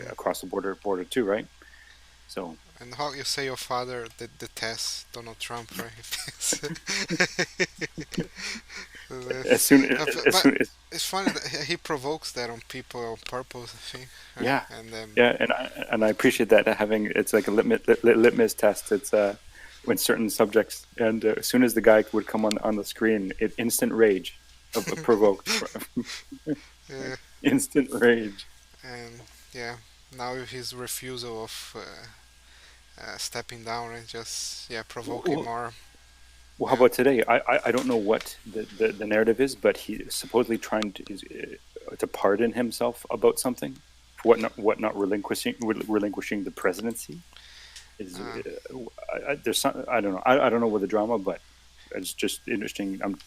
across the border too, right? So. And how you say your father did the test Donald Trump, right? It's funny that he provokes that on people on purpose, I think. Right? Yeah, and I appreciate that it's like a litmus test. It's when certain subjects, and as soon as the guy would come on the screen, instant rage provoked. Yeah. Instant rage. And now his refusal of stepping down and just provoking more. Well, how about today? I don't know what the narrative is, but he's supposedly trying to pardon himself about something, for what not relinquishing the presidency. There's some, I don't know. I don't know what the drama, but it's just interesting. I'm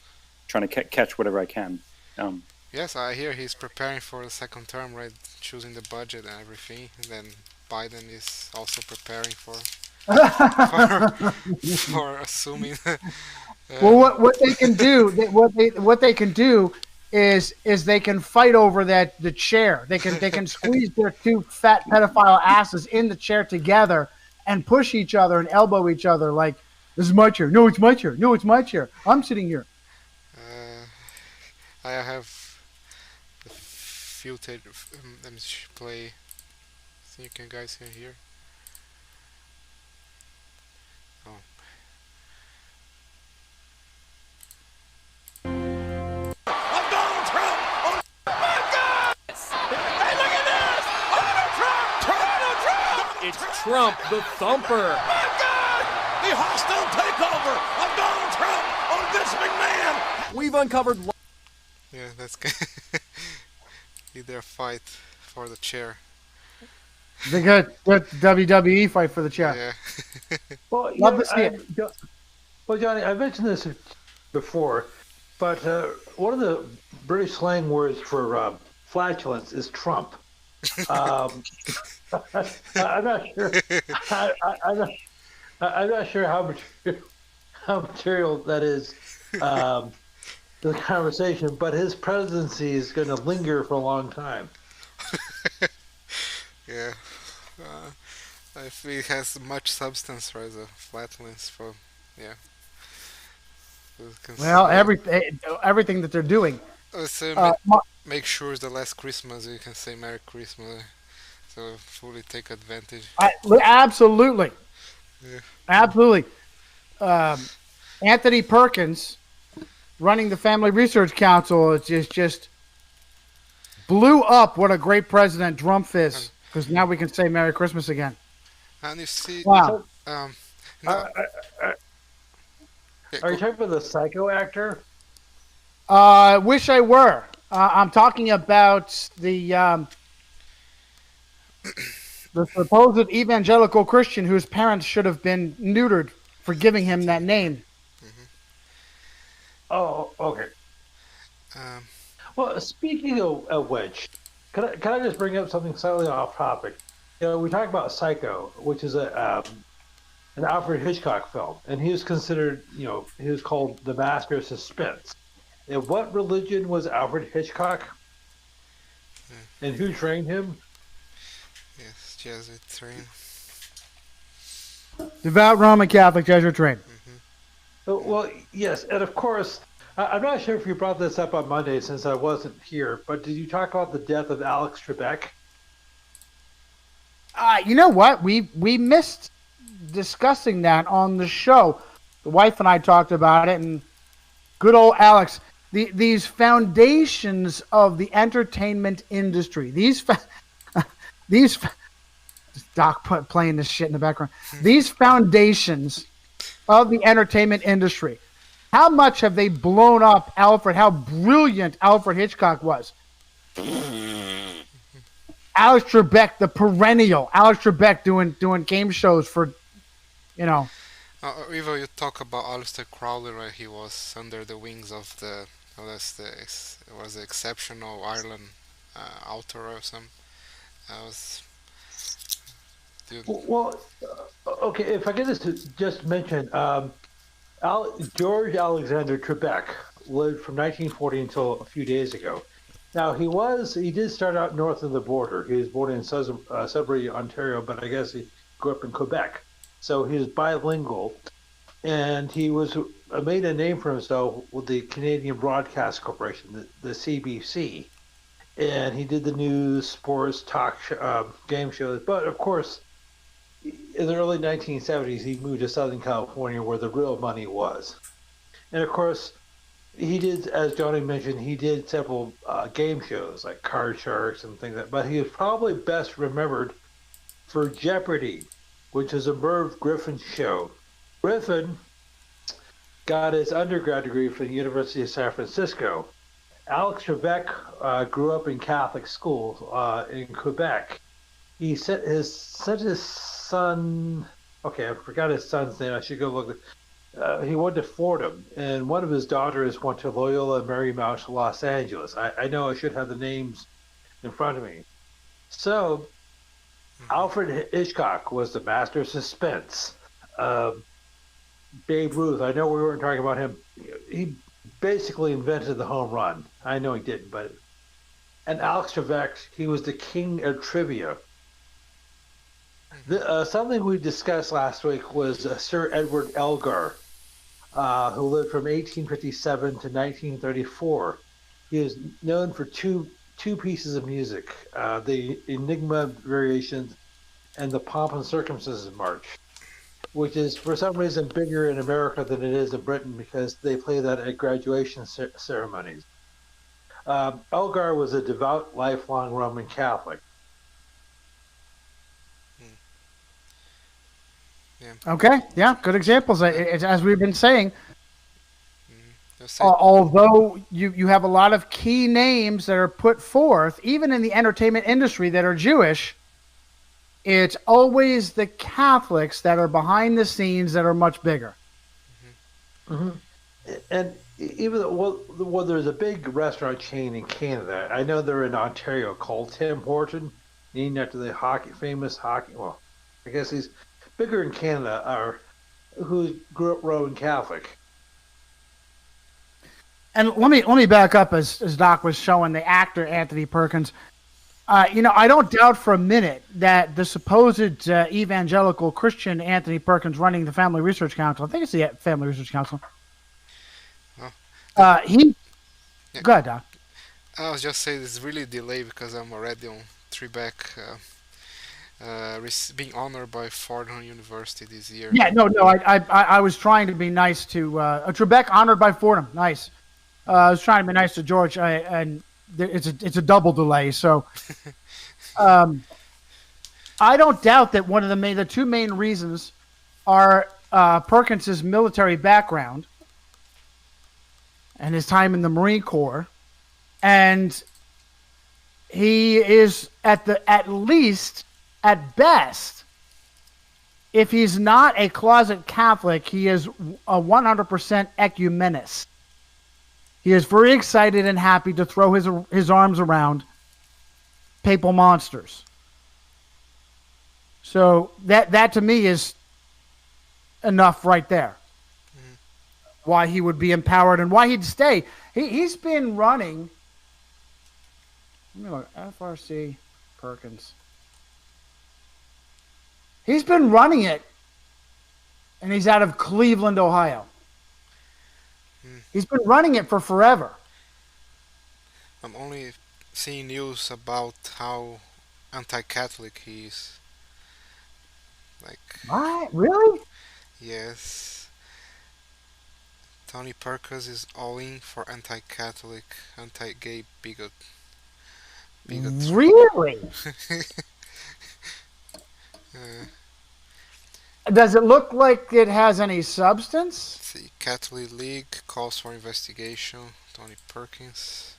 trying to catch whatever I can. Yes, I hear he's preparing for the second term, right? Choosing the budget and everything, and then Biden is also preparing for assuming. Well, what they can do, what they can do is they can fight over the chair. They can squeeze their two fat pedophile asses in the chair together and push each other and elbow each other like, "This is my chair. No, it's my chair. No, it's my chair. I'm sitting here." I have the footage. Let me play. So you guys can hear. Oh. I'm Donald Trump! Oh my God! Hey, look at this! Donald Trump! Donald Trump! It's Trump the Thumper! Oh my God! The hostile takeover of Donald Trump on Vince McMahon! We've uncovered... Yeah, that's good. Either fight for the chair. The good WWE fight for the chair. Yeah. Well, Love to see it. Well, Johnny, I mentioned this before, but one of the British slang words for flatulence is Trump. I'm not sure. I'm not sure how material that is to the conversation, but his presidency is going to linger for a long time. Yeah. I feel it has much substance, right? The flatulence for, Well, everything that they're doing. make sure it's the last Christmas you can say Merry Christmas. So fully take advantage. Absolutely, Yeah. absolutely. Um, Anthony Perkins running the Family Research Council is just blew up what a great president Trump And, is, because now we can say Merry Christmas again. and you see, Wow. So, um, no, are, yeah, are you go. talking about the Psycho actor? I wish I were. I'm talking about the supposed evangelical Christian whose parents should have been neutered for giving him that name. Oh, okay. Um, Well, speaking of which, can I just bring up something slightly off topic? You know, we talk about Psycho, which is an Alfred Hitchcock film, and he was considered, he was called the master of suspense. And what religion was Alfred Hitchcock, and who trained him? yes, Jesuit train. Devout Roman Catholic Jesuit trained. Well, yes, and of course, I'm not sure if you brought this up on Monday since I wasn't here, but did you talk about the death of Alex Trebek? You know what? We missed discussing that on the show. The wife and I talked about it, and good old Alex. These foundations of the entertainment industry. These Doc playing this shit in the background. These foundations of the entertainment industry. How much have they blown up Alfred? How brilliant Alfred Hitchcock was. Alex Trebek, the perennial Alex Trebek, doing game shows for, you know. Even you talk about Aleister Crowley, right? He was under the wings of the, was the exceptional Ireland author or some. Was, dude. Well, okay, if I could just mention, George Alexander Trebek lived from 1940 until a few days ago. Now he did start out north of the border. He was born in Sudbury, Ontario, but I guess he grew up in Quebec. So he was bilingual, and he made a name for himself with the Canadian Broadcast Corporation, the CBC, and he did the news, sports, talk, game shows. But of course, in the early 1970s, he moved to Southern California, where the real money was. And of course, he did, as Johnny mentioned, he did several game shows like Card Sharks and things like that. But he is probably best remembered for Jeopardy, which is a Merv Griffin show. Griffin got his undergrad degree from the University of San Francisco. Alex Trebek grew up in Catholic schools in Quebec. He sent his son. Okay, I forgot his son's name. I should go look. He went to Fordham, and one of his daughters went to Loyola Marymount, Los Angeles. I know I should have the names in front of me. So, Alfred Hitchcock was the master of suspense. Babe Ruth, I know we weren't talking about him. He basically invented the home run. I know he didn't, but. And Alex Trebek, he was the king of trivia. Something we discussed last week was Sir Edward Elgar, who lived from 1857 to 1934. He is known for two pieces of music, the Enigma Variations and the Pomp and Circumstances March, which is for some reason bigger in America than it is in Britain because they play that at graduation ceremonies. Elgar was a devout, lifelong Roman Catholic. Yeah. Okay, yeah, good examples. As we've been saying, Just say, although you have a lot of key names that are put forth, even in the entertainment industry, that are Jewish, it's always the Catholics that are behind the scenes that are much bigger. Mm-hmm. And even well, there's a big restaurant chain in Canada. I know they're in Ontario called Tim Horton, named after the famous hockey. Well, I guess he's bigger in Canada, who grew up Roman Catholic. And let me back up as Doc was showing the actor Anthony Perkins. I don't doubt for a minute that the supposed evangelical Christian Anthony Perkins running the Family Research Council, I think it's the Family Research Council. Oh. He. Yeah. Go ahead, Doc. I was just saying it's really delayed because I'm already on Tribeca, being honored by Fordham University this year. Yeah, no. I was trying to be nice to Trebek, honored by Fordham. Nice. I was trying to be nice to George, and it's a double delay. So, I don't doubt that one of the two main reasons are Perkins's military background and his time in the Marine Corps, and he is at least at best, if he's not a closet Catholic, he is a 100% ecumenist. He is very excited and happy to throw his arms around papal monsters. So that to me is enough right there. Why he would be empowered and why he'd stay. He's been running. Let me look. FRC Perkins. He's been running it, and he's out of Cleveland, Ohio. He's been running it for forever. I'm only seeing news about how anti-Catholic he is. Like, What? Really? yes, Tony Perkins is all in for anti-Catholic, anti-gay bigotry. Really? Does it look like it has any substance? See, Catholic League calls for investigation. Tony Perkins.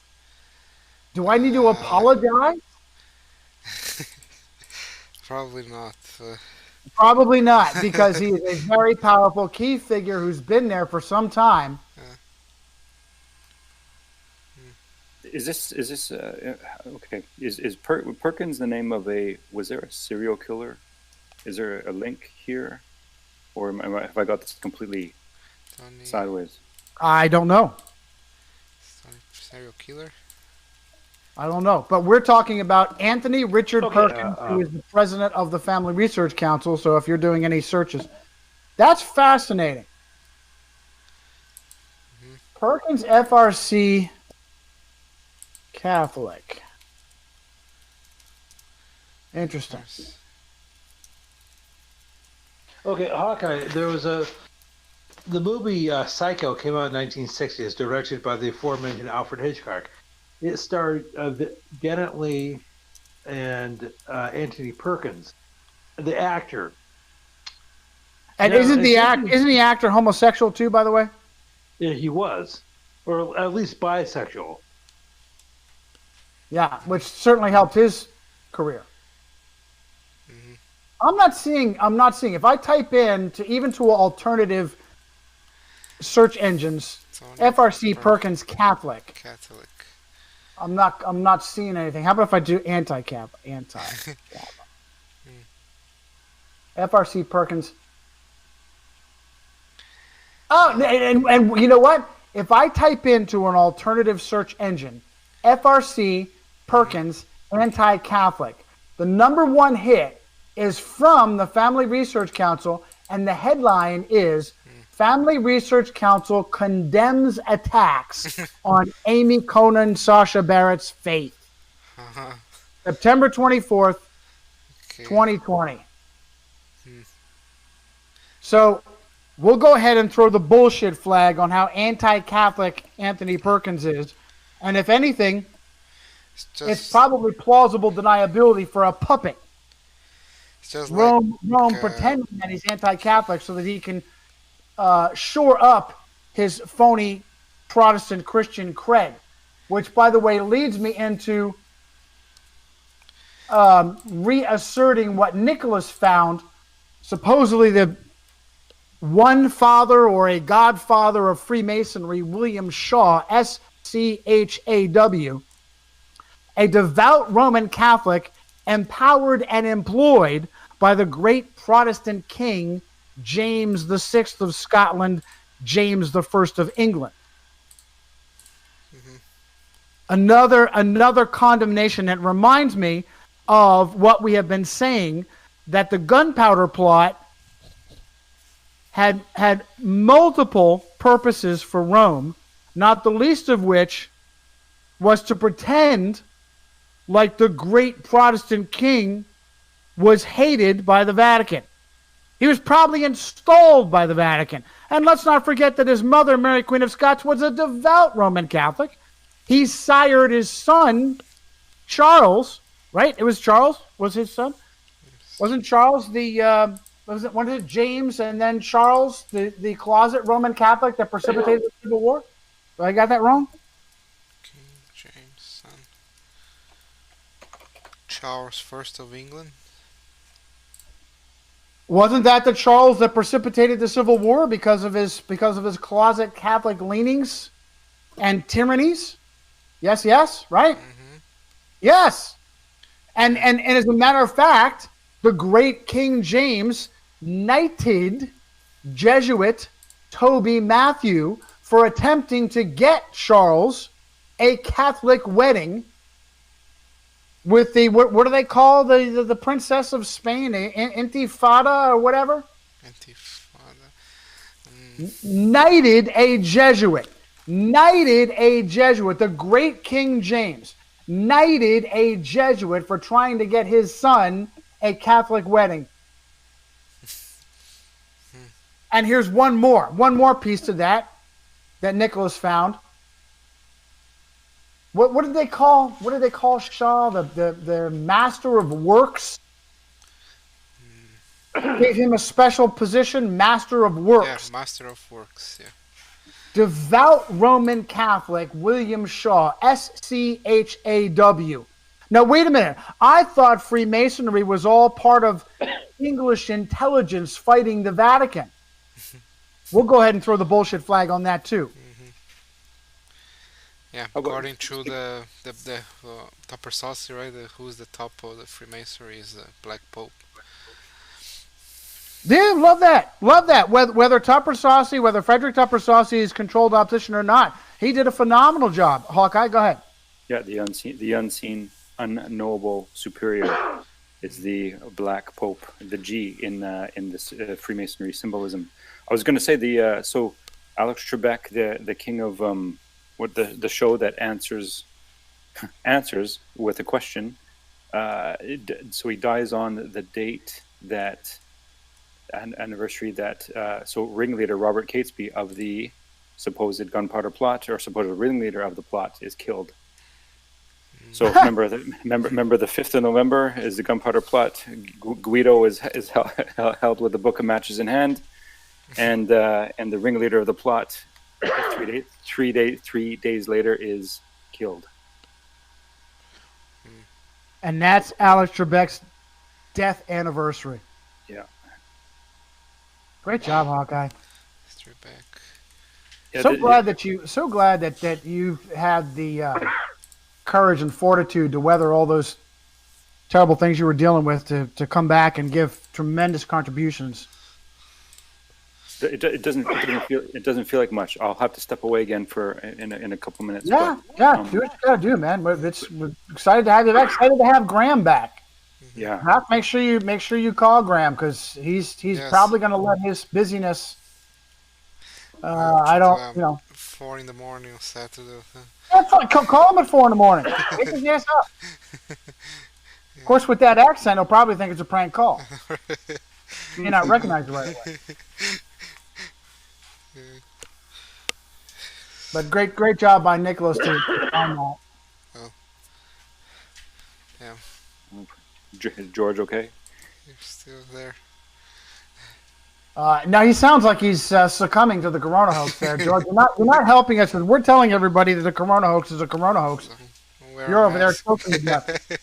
Do I need to apologize? Probably not. Probably not, because he is a very powerful key figure who's been there for some time. Is this okay? Is Perkins the name of a? Was there a serial killer? Is there a link here, or have I got this completely Tony, sideways? I don't know. Tony serial killer. I don't know. But we're talking about Anthony Richard Okay, Perkins, who is the president of the Family Research Council. So if you're doing any searches, that's fascinating. Perkins FRC Catholic. Interesting. Okay, Hawkeye. There was the movie Psycho came out in 1960. It's directed by the aforementioned Alfred Hitchcock. It starred Janet Leigh and Anthony Perkins, the actor. And Yeah, isn't the actor homosexual too, by the way? Yeah, he was, or at least bisexual. Yeah, which certainly helped his career. I'm not seeing. If I type in to alternative search engines, Tony FRC Perkins Catholic. Catholic. I'm not seeing anything. How about if I do anti-cap? FRC Perkins. Oh, and you know what? If I type into an alternative search engine, FRC Perkins anti-Catholic, the number one hit is from the Family Research Council, and the headline is Family Research Council condemns attacks on Amy Conan Sasha Barrett's faith. September 24th, Okay. 2020. So we'll go ahead and throw the bullshit flag on how anti-Catholic Anthony Perkins is. And if anything, it's probably plausible deniability for a puppet. It's just Rome like, pretending that he's anti-Catholic so that he can shore up his phony Protestant Christian cred, which, by the way, leads me into reasserting what Nicholas found, supposedly the one father or a godfather of Freemasonry, William Shaw, SCHAW, a devout Roman Catholic empowered and employed by the great Protestant king James VI of Scotland, James I of England. Another condemnation that reminds me of what we have been saying, that the gunpowder plot had multiple purposes for Rome, not the least of which was to pretend like the great Protestant king was hated by the Vatican. He was probably installed by the Vatican. And let's not forget that his mother, Mary Queen of Scots, was a devout Roman Catholic. He sired his son, Charles, right? It was Charles, was his son? Wasn't Charles was it James and then Charles, the closet Roman Catholic that precipitated the Civil War? I got that wrong? King James' son. Charles I of England. Wasn't that the Charles that precipitated the Civil War because of his closet Catholic leanings and tyrannies? Yes, right? Mm-hmm. Yes. And as a matter of fact, the great King James knighted Jesuit Toby Matthew for attempting to get Charles a Catholic wedding with the what do they call the Princess of Spain, Intifada or whatever? Intifada. Knighted a Jesuit. The great King James knighted a Jesuit for trying to get his son a Catholic wedding. And here's one more piece to that Nicholas found. What did they call Shaw the master of works? Gave him a special position, master of works. Yeah, master of works. Yeah. Devout Roman Catholic William Shaw, SCHAW. Now wait a minute. I thought Freemasonry was all part of English intelligence fighting the Vatican. We'll go ahead and throw the bullshit flag on that too. Yeah, according to the Topper Saucy, right? Who's the top of the Freemasonry is the Black Pope. Yeah, love that. Whether Tupper Saucy, whether Frederick Tupper Saucy is controlled opposition or not, he did a phenomenal job. Hawkeye, go ahead. Yeah, the unseen, unknowable superior is the Black Pope, the G in this Freemasonry symbolism. I was going to say so Alex Trebek, the king of the show that answers with a question. So he dies on the date that anniversary that so ringleader Robert Catesby of the supposed gunpowder plot or supposed ringleader of the plot is killed. So remember the 5th of November is the gunpowder plot. Guido is held with the book of matches in hand, and the ringleader of the plot 3 days later is killed. And that's Alex Trebek's death anniversary. Yeah. Great job, Hawkeye. Trebek. Yeah, So glad that you've had the courage and fortitude to weather all those terrible things you were dealing with to come back and give tremendous contributions. It doesn't feel like much. I'll have to step away again in a couple minutes. Yeah, but, do what you gotta do, man. We're excited to have you back. Excited to have Graham back. Yeah. Make sure you call Graham because he's probably gonna let his busyness. I don't, 4 in the morning on Saturday. That's fine. Call him at 4 in the morning. Wake his ass up. Of course, with that accent, he'll probably think it's a prank call. You're not recognized right away. But great job by Nicholas to find that. Oh. Yeah. Is George okay? You're still there. Now he sounds like he's succumbing to the corona hoax there, George. You're not helping us. We're telling everybody that the corona hoax is a corona hoax. You're over there choking to death.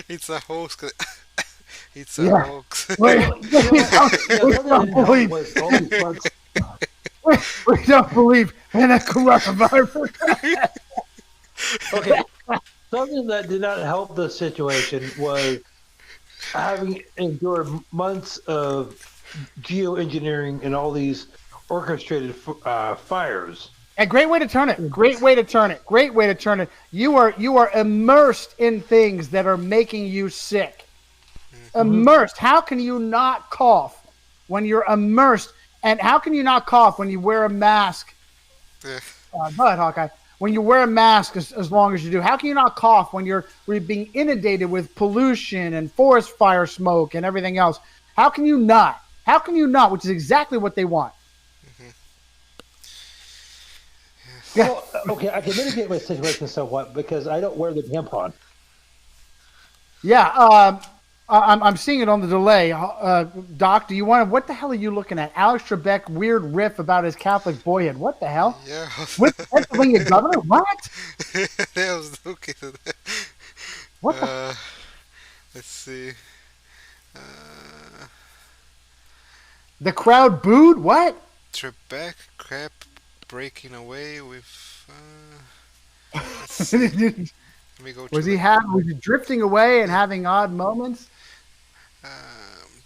It's a hoax. It's Yeah. a hoax. We don't believe in a coronavirus. Okay. Something that did not help the situation was having endured months of geoengineering and all these orchestrated fires. A great way to turn it. You are immersed in things that are making you sick. Immersed. How can you not cough when you're immersed? And how can you not cough when you wear a mask? Yeah. Go ahead, Hawkeye. when you wear a mask as long as you do? How can you not cough when you're being inundated with pollution and forest fire smoke and everything else? How can you not? How can you not? Which is exactly what they want. Yeah. Well, okay, I can mitigate my situation somewhat because I don't wear the tampon. Yeah, I'm seeing it on the delay. Doc, do you want to? What the hell are you looking at? Alex Trebek weird riff about his Catholic boyhood. What the hell? Yeah. With Pennsylvania governor? What? I was looking at that. What the? Let's see. The crowd booed. What? Trebek kept breaking away with. Let's see. Let me go to Was the he drifting away and having odd moments?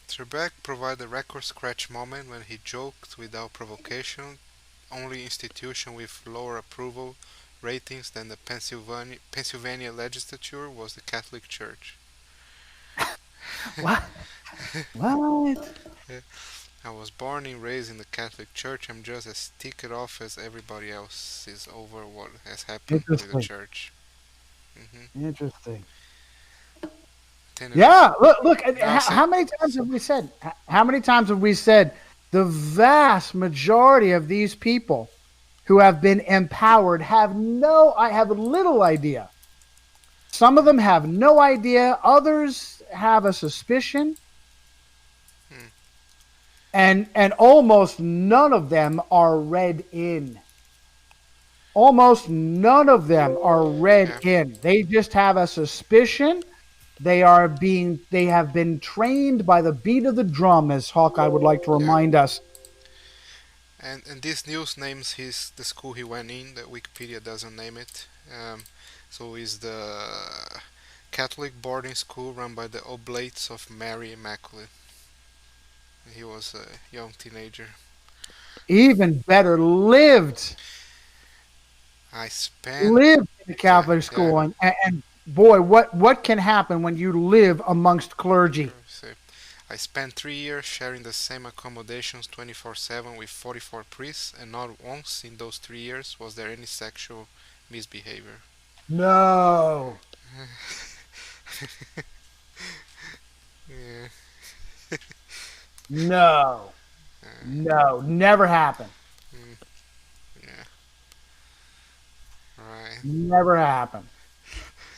Trebek provided a record scratch moment when he joked without provocation. Only institution with lower approval ratings than the Pennsylvania legislature was the Catholic Church. What? What? I was born and raised in the Catholic Church. I'm just as ticked off as everybody else is over what has happened with the Interesting. church. Interesting. Then Yeah. Look. Now say- How many times have we said? How many times have we said the vast majority of these people who have been empowered have little idea. Some of them have no idea. Others have a suspicion. And almost none of them are read in. Almost none of them are read in. They just have a suspicion. They have been trained by the beat of the drum, as Hawkeye would like to remind us. And this news names the school he went in. The Wikipedia doesn't name it. So it's the Catholic boarding school run by the Oblates of Mary Immaculate. He was a young teenager. Even better, lived in the Catholic school, and boy, what can happen when you live amongst clergy? I spent 3 years sharing the same accommodations 24/7 with 44 priests, and not once in those 3 years was there any sexual misbehavior. No. Yeah. No. No, never happened. Yeah. Right. Never happened.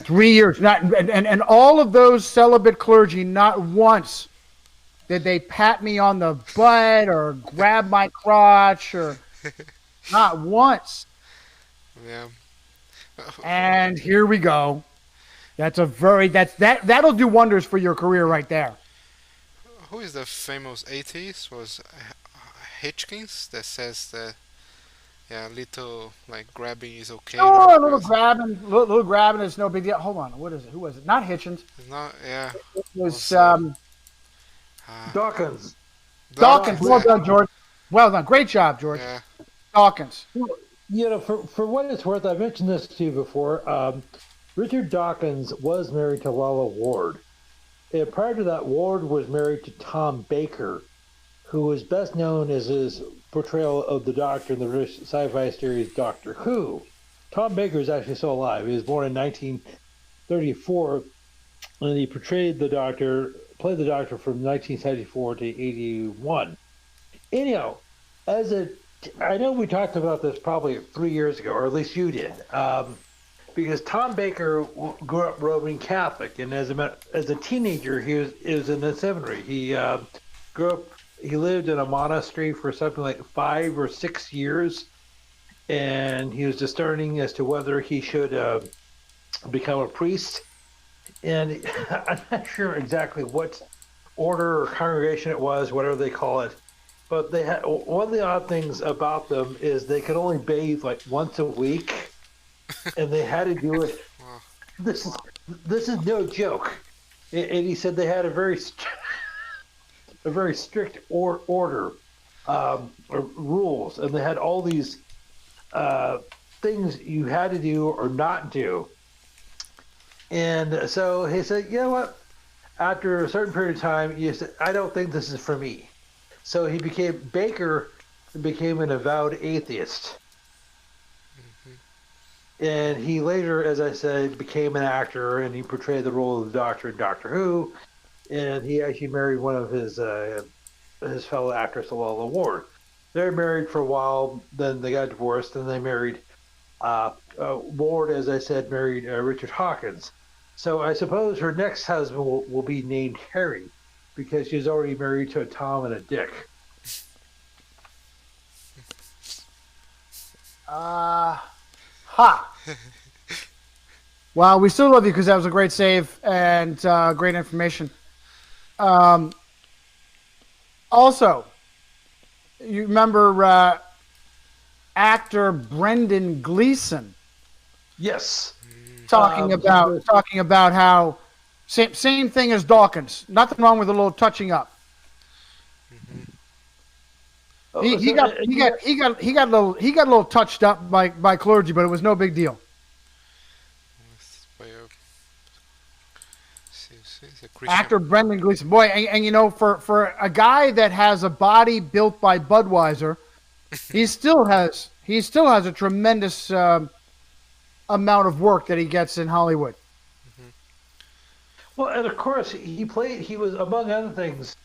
3 years, and all of those celibate clergy, not once did they pat me on the butt or grab my crotch, or not once. Yeah. And here we go. That'll do wonders for your career right there. Who is the famous atheist? Was Hitchkins that says that little like grabbing is okay. Oh, little grabbing is no big deal. Hold on, what is it? Who was it? Not Hitchens. It's not. Yeah. It was Dawkins. Dawkins. Well done, George. Well done. Great job, George. Yeah. Dawkins. You know, for what it's worth, I mentioned this to you before. Richard Dawkins was married to Lalla Ward. And prior to that, Ward was married to Tom Baker, who was best known as his portrayal of the Doctor in the British sci-fi series Doctor Who. Tom Baker is actually still alive. He was born in 1934, and he played the Doctor from 1974 to 81. Anyhow, I know we talked about this probably 3 years ago, or at least you did, because Tom Baker grew up Roman Catholic, and as a teenager, he was in the seminary. He grew up. He lived in a monastery for something like 5 or 6 years, and he was discerning as to whether he should become a priest. And I'm not sure exactly what order or congregation it was, whatever they call it. But they had one of the odd things about them is they could only bathe like once a week, and they had to do it. This is no joke. And he said they had a very strict order or rules, and they had all these things you had to do or not do. And so he said, you know what? After a certain period of time, he said, I don't think this is for me. So Baker became an avowed atheist. And he later, as I said, became an actor, and he portrayed the role of the Doctor in Doctor Who. And he actually married one of his fellow actress, Lola Ward. They were married for a while, then they got divorced, and they married Ward, as I said, married Richard Hawkins. So I suppose her next husband will be named Harry, because she's already married to a Tom and a Dick. Well, we still love you because that was a great save and great information. Also, you remember actor Brendan Gleeson Yes. talking about how same thing as Dawkins. Nothing wrong with a little touching up. He got a little touched up by clergy, but it was no big deal. Actor Brendan Gleeson, boy, and you know, for a guy that has a body built by Budweiser, he still has a tremendous amount of work that he gets in Hollywood. Well, and of course, he was, among other things,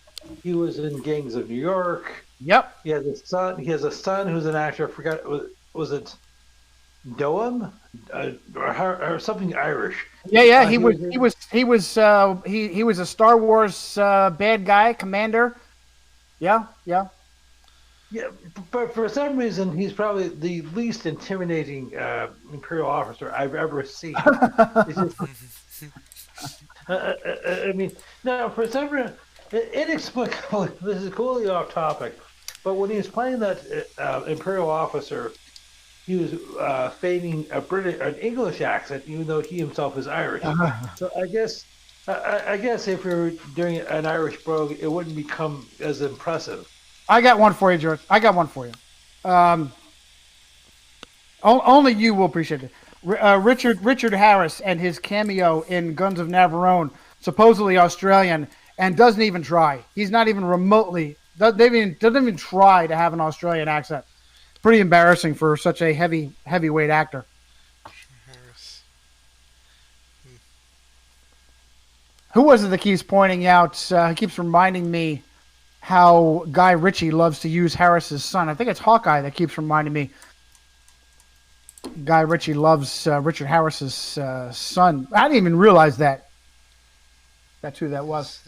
he was in Gangs of New York. Yep. He has a son who's an actor. I forgot, was it Doem or something Irish? Yeah. He was a Star Wars bad guy, commander. Yeah. Yeah, but for some reason, he's probably the least intimidating Imperial officer I've ever seen. I mean, now for some reason, inexplicably, this is completely off topic, but when he was playing that Imperial officer, he was feigning an English accent, even though he himself is Irish. So I guess if we were doing an Irish brogue, it wouldn't become as impressive. I got one for you, George. I got one for you. Only you will appreciate it. Richard Harris and his cameo in Guns of Navarone, supposedly Australian, and doesn't even try. He's not even remotely doesn't even try to have an Australian accent. Pretty embarrassing for such a heavyweight actor. Harris. Who was it that keeps pointing out? He keeps reminding me how Guy Ritchie loves to use Harris's son. I think it's Hawkeye that keeps reminding me. Guy Ritchie loves Richard Harris's son. I didn't even realize that. That's who that was.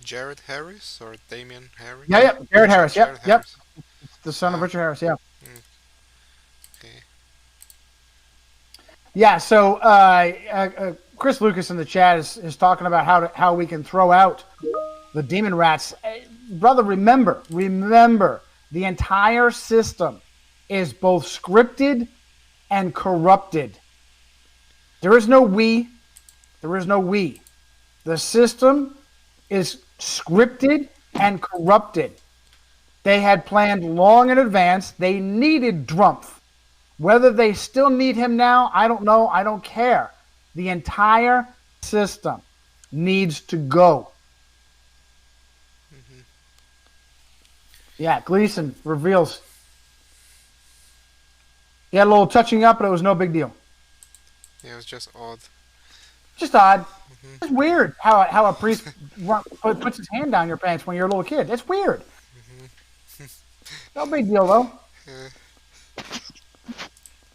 Jared Harris or Damian Harris? Yeah, Jared Harris. Jared Yep. Harris. The son of Richard Harris. Yeah. Okay. Yeah. So Chris Lucas in the chat is talking about how we can throw out the demon rats. Brother, remember, the entire system is both scripted and corrupted. There is no we. The system is scripted and corrupted. They had planned long in advance. They needed Drumpf. Whether they still need him now, I don't know. I don't care. The entire system needs to go. Yeah, Gleason reveals he had a little touching up, but it was no big deal. Yeah, it was just odd. Just odd. It's weird how a priest puts his hand down your pants when you're a little kid. It's weird. No big deal, though.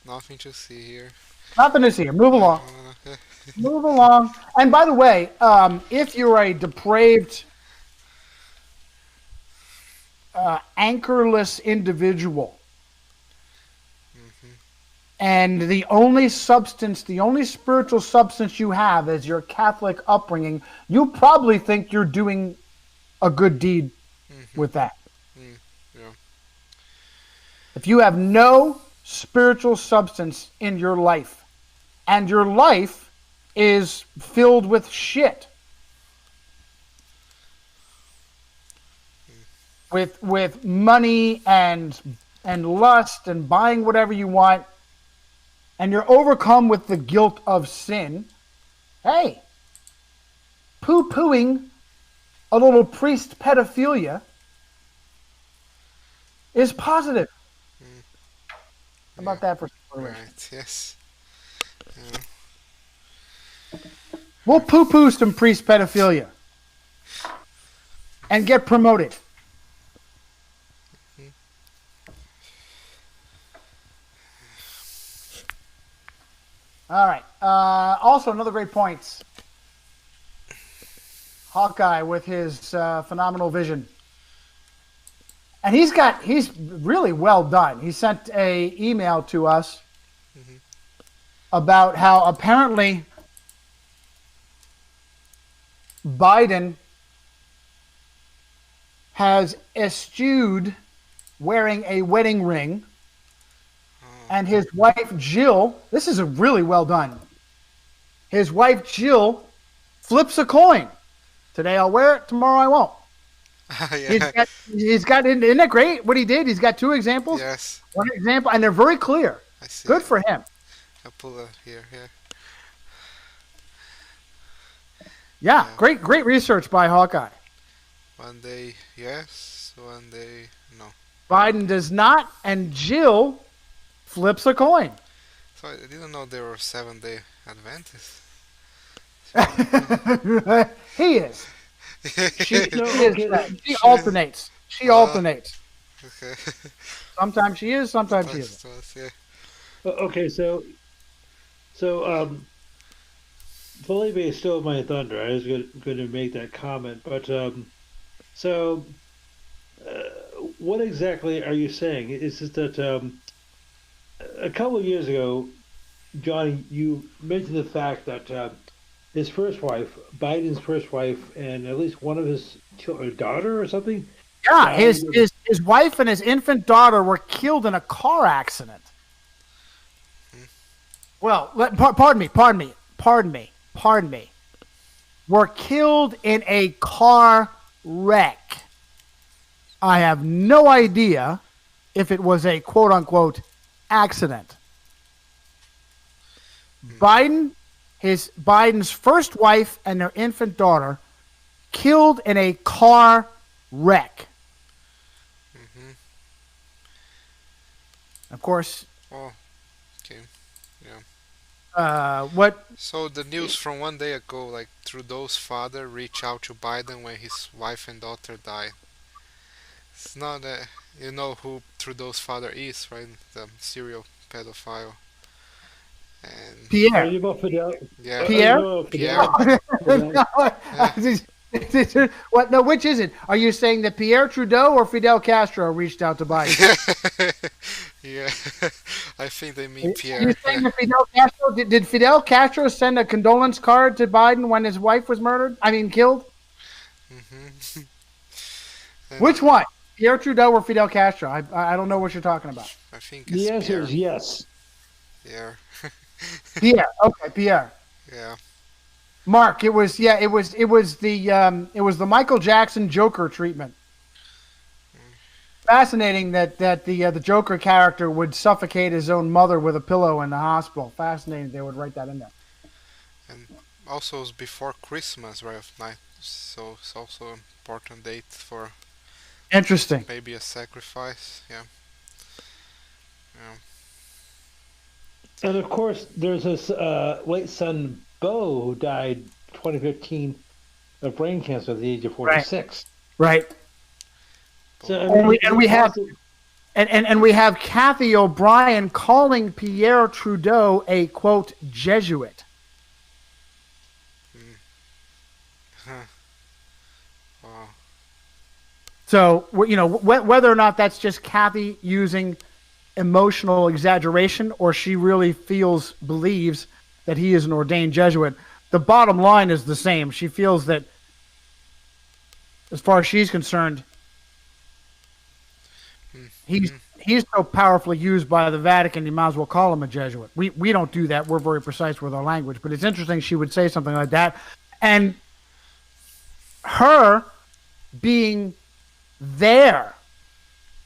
Nothing to see here. Nothing to see here. Move along. Move along. And by the way, if you're a depraved, anchorless individual, and the only spiritual substance you have is your Catholic upbringing, you probably think you're doing a good deed with that. Yeah. If you have no spiritual substance in your life, and your life is filled with shit, with money and lust and buying whatever you want, and you're overcome with the guilt of sin, hey, poo-pooing a little priest pedophilia is positive. How Yeah. about that for spoilers? Right. Yes. Yeah. We'll poo-poo some priest pedophilia and get promoted. All right. Also, another great point. Hawkeye with his phenomenal vision. And he's really well done. He sent a email to us about how apparently Biden has eschewed wearing a wedding ring, and his wife Jill, this is a really well done. His wife Jill flips a coin. Today I'll wear it, tomorrow I won't. Yeah. He's got, isn't it great what he did? He's got two examples. Yes. One example, and they're very clear. I see. Good for him. I'll pull it here. Yeah. Yeah, great research by Hawkeye. One day yes, one day no. Biden does not, and Jill flips a coin. So I didn't know there were 7-day Adventists. He is. She alternates. She alternates. Okay. Sometimes she is, sometimes she isn't. Yeah. Okay, so Felipe stole my thunder. I was going to make that comment, but what exactly are you saying? Is it that a couple of years ago, Johnny, you mentioned the fact that his first wife, Biden's first wife, and at least one of his children, daughter or something? Yeah, his wife and his infant daughter were killed in a car accident. Well, pardon me. Were killed in a car wreck. I have no idea if it was a quote-unquote accident. Biden's first wife and their infant daughter killed in a car wreck. Of course. Oh, okay. Yeah. What? So the news from one day ago, like Trudeau's father reached out to Biden when his wife and daughter died. It's not you know who Trudeau's father is, right? The serial pedophile. And Pierre. Are you about Fidel? yeah. Pierre? Pierre. What? No, which is it? Are you saying that Pierre Trudeau or Fidel Castro reached out to Biden? Yeah. I think they mean Are Pierre. you saying that Fidel Castro did Fidel Castro send a condolence card to Biden when his wife was murdered? I mean, killed. Which one? Pierre Trudeau or Fidel Castro? I don't know what you're talking about. I think it's The answer Pierre. is yes. Pierre. Pierre. Okay, Pierre. Yeah. Mark, it was the Michael Jackson Joker treatment. Fascinating that the Joker character would suffocate his own mother with a pillow in the hospital. Fascinating they would write that in there. And also it's before Christmas, right? Of night, so it's also an important date for Interesting. maybe a sacrifice. Yeah. Yeah. And of course, there's his late son, Bo, who died 2015 of brain cancer at the age of 46. Right. So, And we have Kathy O'Brien calling Pierre Trudeau a quote Jesuit. Wow. So whether or not that's just Kathy using emotional exaggeration or she really believes that he is an ordained Jesuit, the bottom line is the same. She feels that, as far as she's concerned, he's so powerfully used by the Vatican, you might as well call him a Jesuit. We don't do that. We're very precise with our language, but it's interesting she would say something like that. And her being there,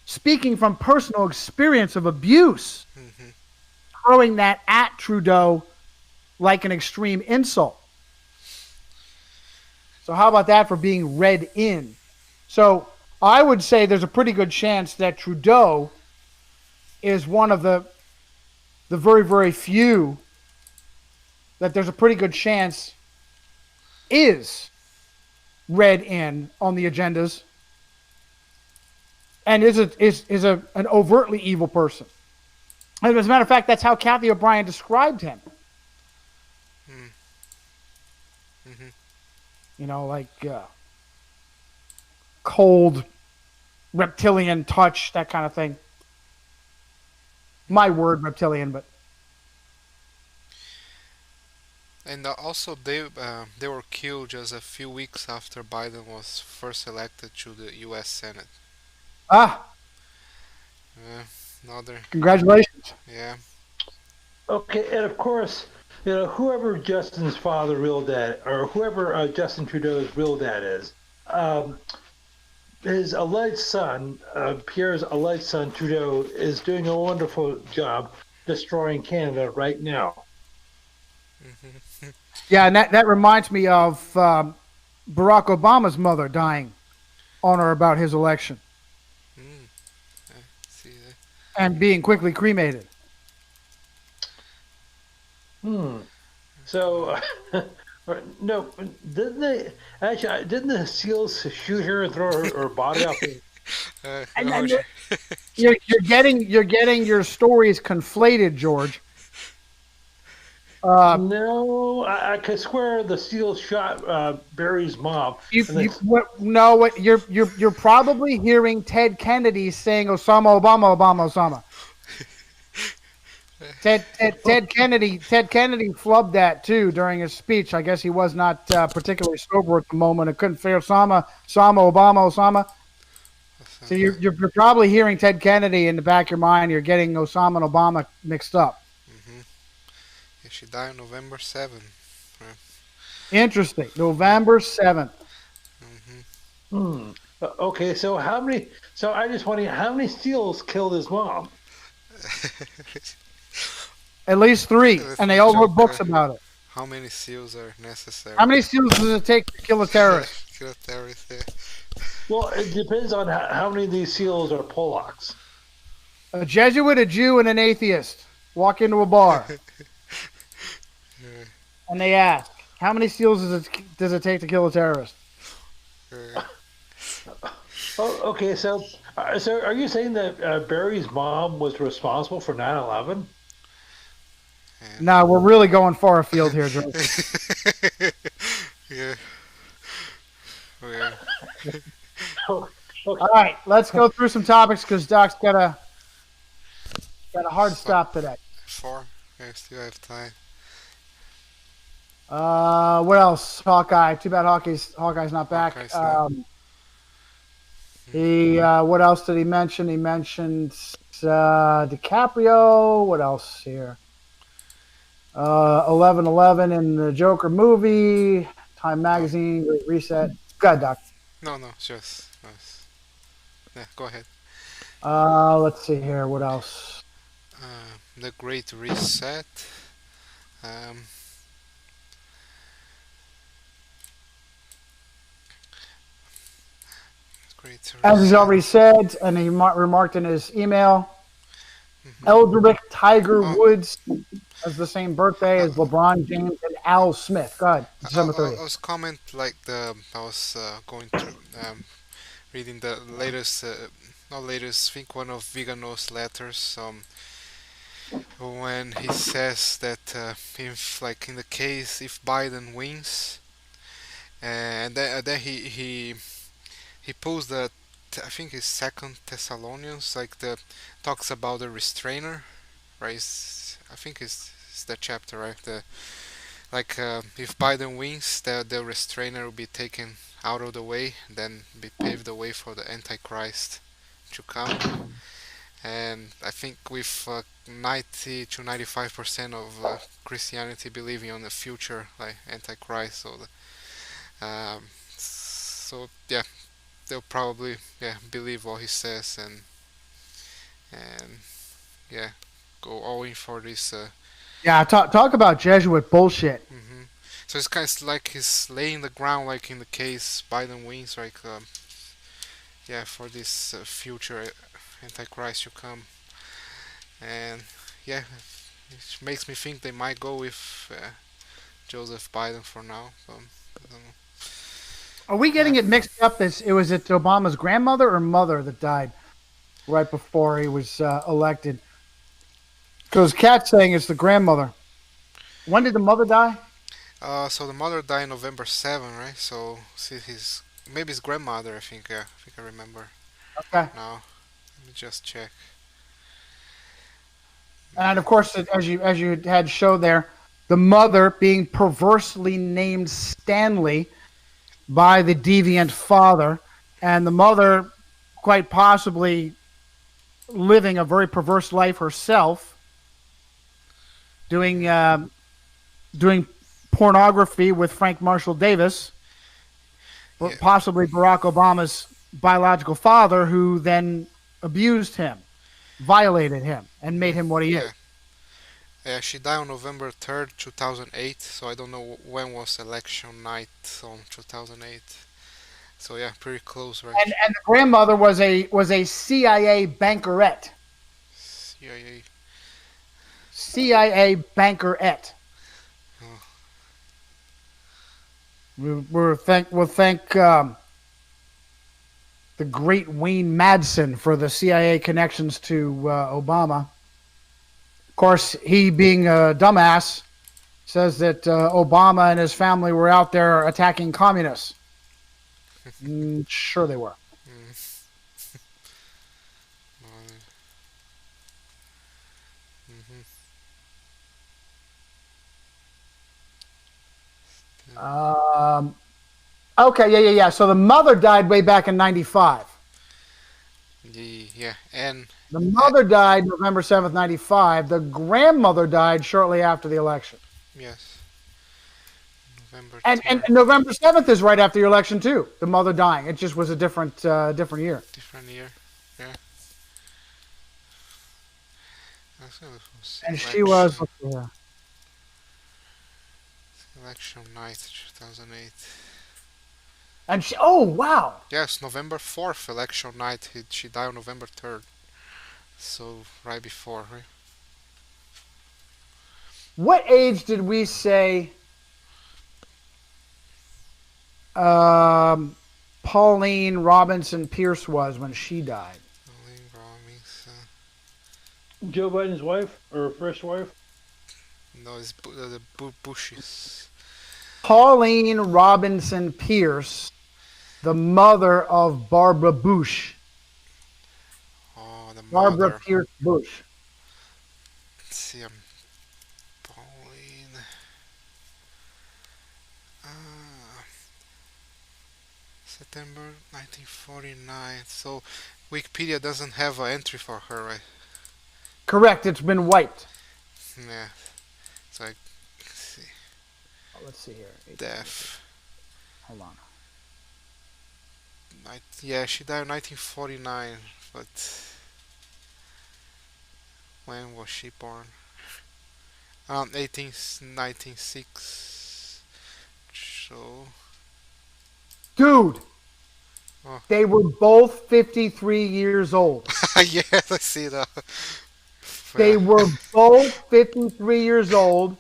speaking from personal experience of abuse, throwing that at Trudeau like an extreme insult. So how about that for being read in? So I would say there's a pretty good chance that Trudeau is one of the very, very few that there's a pretty good chance is read in on the agendas and is an overtly evil person. And as a matter of fact, that's how Kathy O'Brien described him. Mm-hmm. You know, like cold, reptilian touch, that kind of thing. My word, reptilian, but And also they were killed just a few weeks after Biden was first elected to the U.S. Senate. Yeah, another. Congratulations. Yeah. Okay, and of course, whoever Justin's father, real dad, or whoever Justin Trudeau's real dad is, his alleged son, Pierre's alleged son Trudeau, is doing a wonderful job destroying Canada right now. Yeah, and that reminds me of Barack Obama's mother dying on or about his election See that. and being quickly cremated. So, no, didn't the SEALs shoot her and throw her body off? And you're getting your stories conflated, George. No, I could swear the SEALs shot Barry's mom. You're probably hearing Ted Kennedy saying Osama, Obama, Obama, Osama. Ted Kennedy flubbed that too during his speech. I guess he was not particularly sober at the moment and couldn't say Osama, Obama, Osama. So you're probably hearing Ted Kennedy in the back of your mind. You're getting Osama and Obama mixed up. Yeah, she died on November 7th. Interesting. November 7th. Okay, so how many? So I just wondering how many SEALs killed his mom? At least 3, and they all wrote books about it. How many SEALs are necessary? How many SEALs does it take to kill a terrorist? Kill a terrorist, yeah. Well, it depends on how many of these SEALs are Polacks. A Jesuit, a Jew, and an atheist walk into a bar, and they ask, "How many SEALs does it take to kill a terrorist?" Oh, okay. So are you saying that Barry's mom was responsible for 9/11? No, we're really going far afield here, Joe. Yeah. Oh, yeah. Okay. All right, let's go through some topics because Doc's got a hard stop today. 4. I still have time. What else? Hawkeye. Too bad Hawkeye's not back. Hawkeye's not. What else did he mention? He mentioned DiCaprio. What else here? 11/11 in the Joker movie. Time Magazine. Great Reset. Go ahead, Doc. No, just. Yeah, go ahead. Let's see here. What else? The Great Reset. Great As he's Reset. already said, and he remarked in his email, Eldrick Tiger Woods has the same birthday as LeBron James and Al Smith. Go ahead, December I 30th. was comment like I was going through reading the latest, not latest, I think one of Vigano's letters. When he says that if like in the case if Biden wins, and then he pulls the I think it's Second Thessalonians like the talks about the restrainer, right? I think it's that chapter, right? If Biden wins, the restrainer will be taken out of the way, then be paved the way for the Antichrist to come. And I think with 90 to 95% of Christianity believing on the future like Antichrist, so yeah, they'll probably believe what he says and yeah, go all in for this. Yeah, talk about Jesuit bullshit. So it's kind of like he's laying the ground, like in the case Biden wins, like yeah, for this future Antichrist to come. And yeah, it makes me think they might go with Joseph Biden for now. I don't know. Are we Yeah. getting it mixed up? It was it Obama's grandmother or mother that died right before he was elected? Because Kat's saying it's the grandmother. When did the mother die? So the mother died November 7, right? So see his maybe his grandmother. I think. Yeah, I think I remember Okay. now. Let me just check. And of course, as you had showed there, the mother being perversely named Stanley by the deviant father, and the mother quite possibly living a very perverse life herself, doing doing pornography with Frank Marshall Davis, Yeah, possibly Barack Obama's biological father, who then abused him, violated him, and made him what he yeah. is. Yeah, she died on November 3rd, 2008. So I don't know when was election night on 2008. So yeah, pretty close, right? And the grandmother was a CIA bankerette. CIA. CIA bankerette. Oh, We'll thank the great Wayne Madsen for the CIA connections to Obama. Of course, he being a dumbass says that Obama and his family were out there attacking communists. Sure they were. mm-hmm. Okay, yeah. So the mother died way back in '95. Yeah, and The mother died November 7th, '95. The grandmother died shortly after the election. yes, November And 3rd, November 7th is right after the election too. The mother dying. It just was a different year. different year. Yeah, I thought it was And she was election night 2008. and she oh wow. Yes, November 4th election night. She died on November 3rd. So right before, right? What age did we say Pauline Robinson Pierce was when she died? Pauline Robbins, Joe Biden's wife or first wife? no, it's Bushes. Pauline Robinson Pierce, the mother of Barbara Bush. Oh, the Barbara mother. Pierce Bush. Let's see, Pauline. Ah, September 1949. So Wikipedia doesn't have an entry for her, right? Correct. It's been wiped. Yeah. So let's see. Oh, let's see here. Death. Hold on. Yeah, she died in 1949, but when was she born? 1996. So, Dude, oh. they were both 53 years old. Yeah, I see that. They were both 53 years old.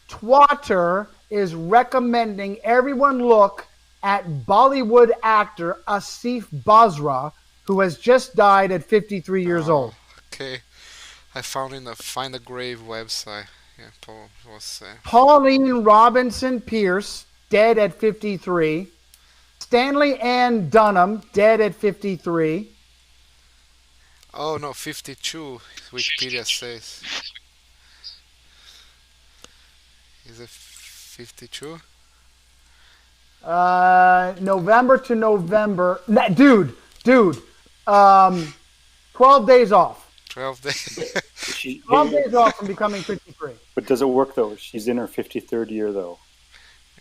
Twatter is recommending everyone look at Bollywood actor Asif Basra, who has just died at 53 years Oh, old. okay. I found in the Find a Grave website. Yeah, Paul was. Pauline Robinson Pierce, dead at 53. Stanley Ann Dunham, dead at 53. Oh no, 52. Wikipedia says. Is it 52? November to November. Dude. 12 days off. 12 days. 12 days off from becoming 53. But does it work though? She's in her 53rd year though.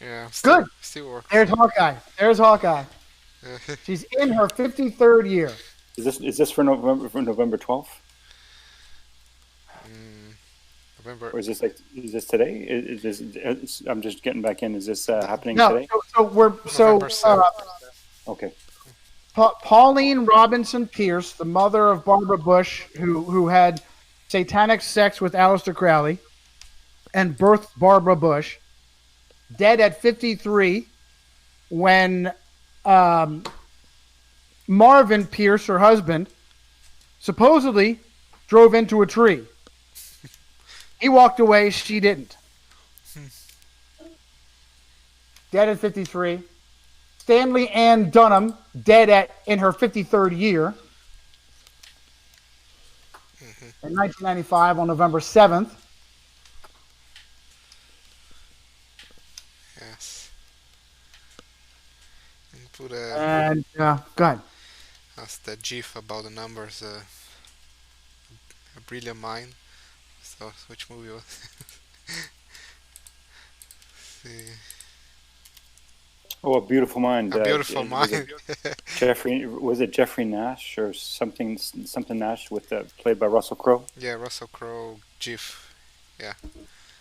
Yeah, Good. Still works. There's Hawkeye. She's in her 53rd year. Is this for November 12th? November. Or is this today? I'm just getting back in. Is this happening No, today? so we're November 7th. Okay. Pauline Robinson Pierce, the mother of Barbara Bush, who had satanic sex with Aleister Crowley and birthed Barbara Bush, dead at 53 when Marvin Pierce, her husband, supposedly drove into a tree. He walked away, she didn't. Dead at 53. Stanley Ann Dunham, dead in her 53rd year. In 1995 on November 7th. Yes. And put a And go ahead. that's the GIF about the numbers. A brilliant mind. So which movie was? See. Oh, A Beautiful Mind. A Beautiful was Mind. it Jeffrey Nash or something Nash with played by Russell Crowe? Yeah, Russell Crowe GIF.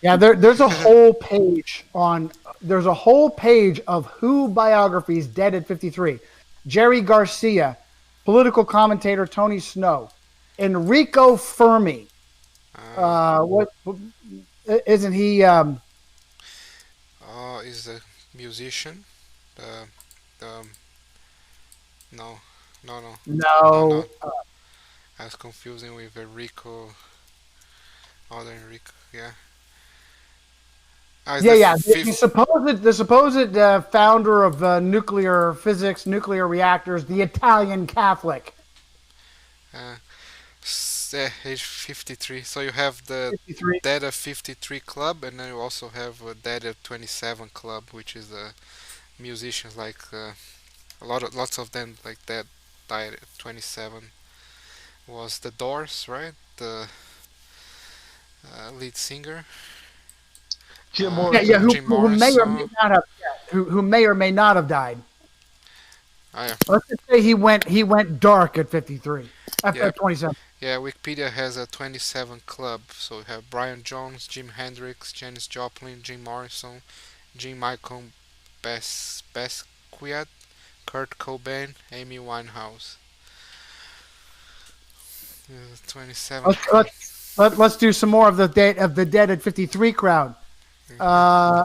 Yeah, there's a whole page of who biographies dead at 53. Jerry Garcia, political commentator Tony Snow, Enrico Fermi. What isn't he? Is a musician. The no. No. I was confusing with Enrico. Other Enrico, yeah. It's Yeah. the The supposed founder of nuclear physics, nuclear reactors, the Italian Catholic. Age 53. So you have the 53. Dead at 53 club, and then you also have a Dead at 27 club, which is musicians like lots of them like that died at 27. Was the Doors, right? The lead singer. Jim Morrison. Yeah, Jim who may or may Morrison. not have who may or may not have died. Yeah. Let's just say he went dark at 53. At 27. Yeah, Wikipedia has a 27 club. So you have Brian Jones, Jim Hendrix, Janis Joplin, Jim Morrison, Jim Michael Basquiat, Kurt Cobain, Amy Winehouse. 27. Let's do some more of the dead at 53 crowd.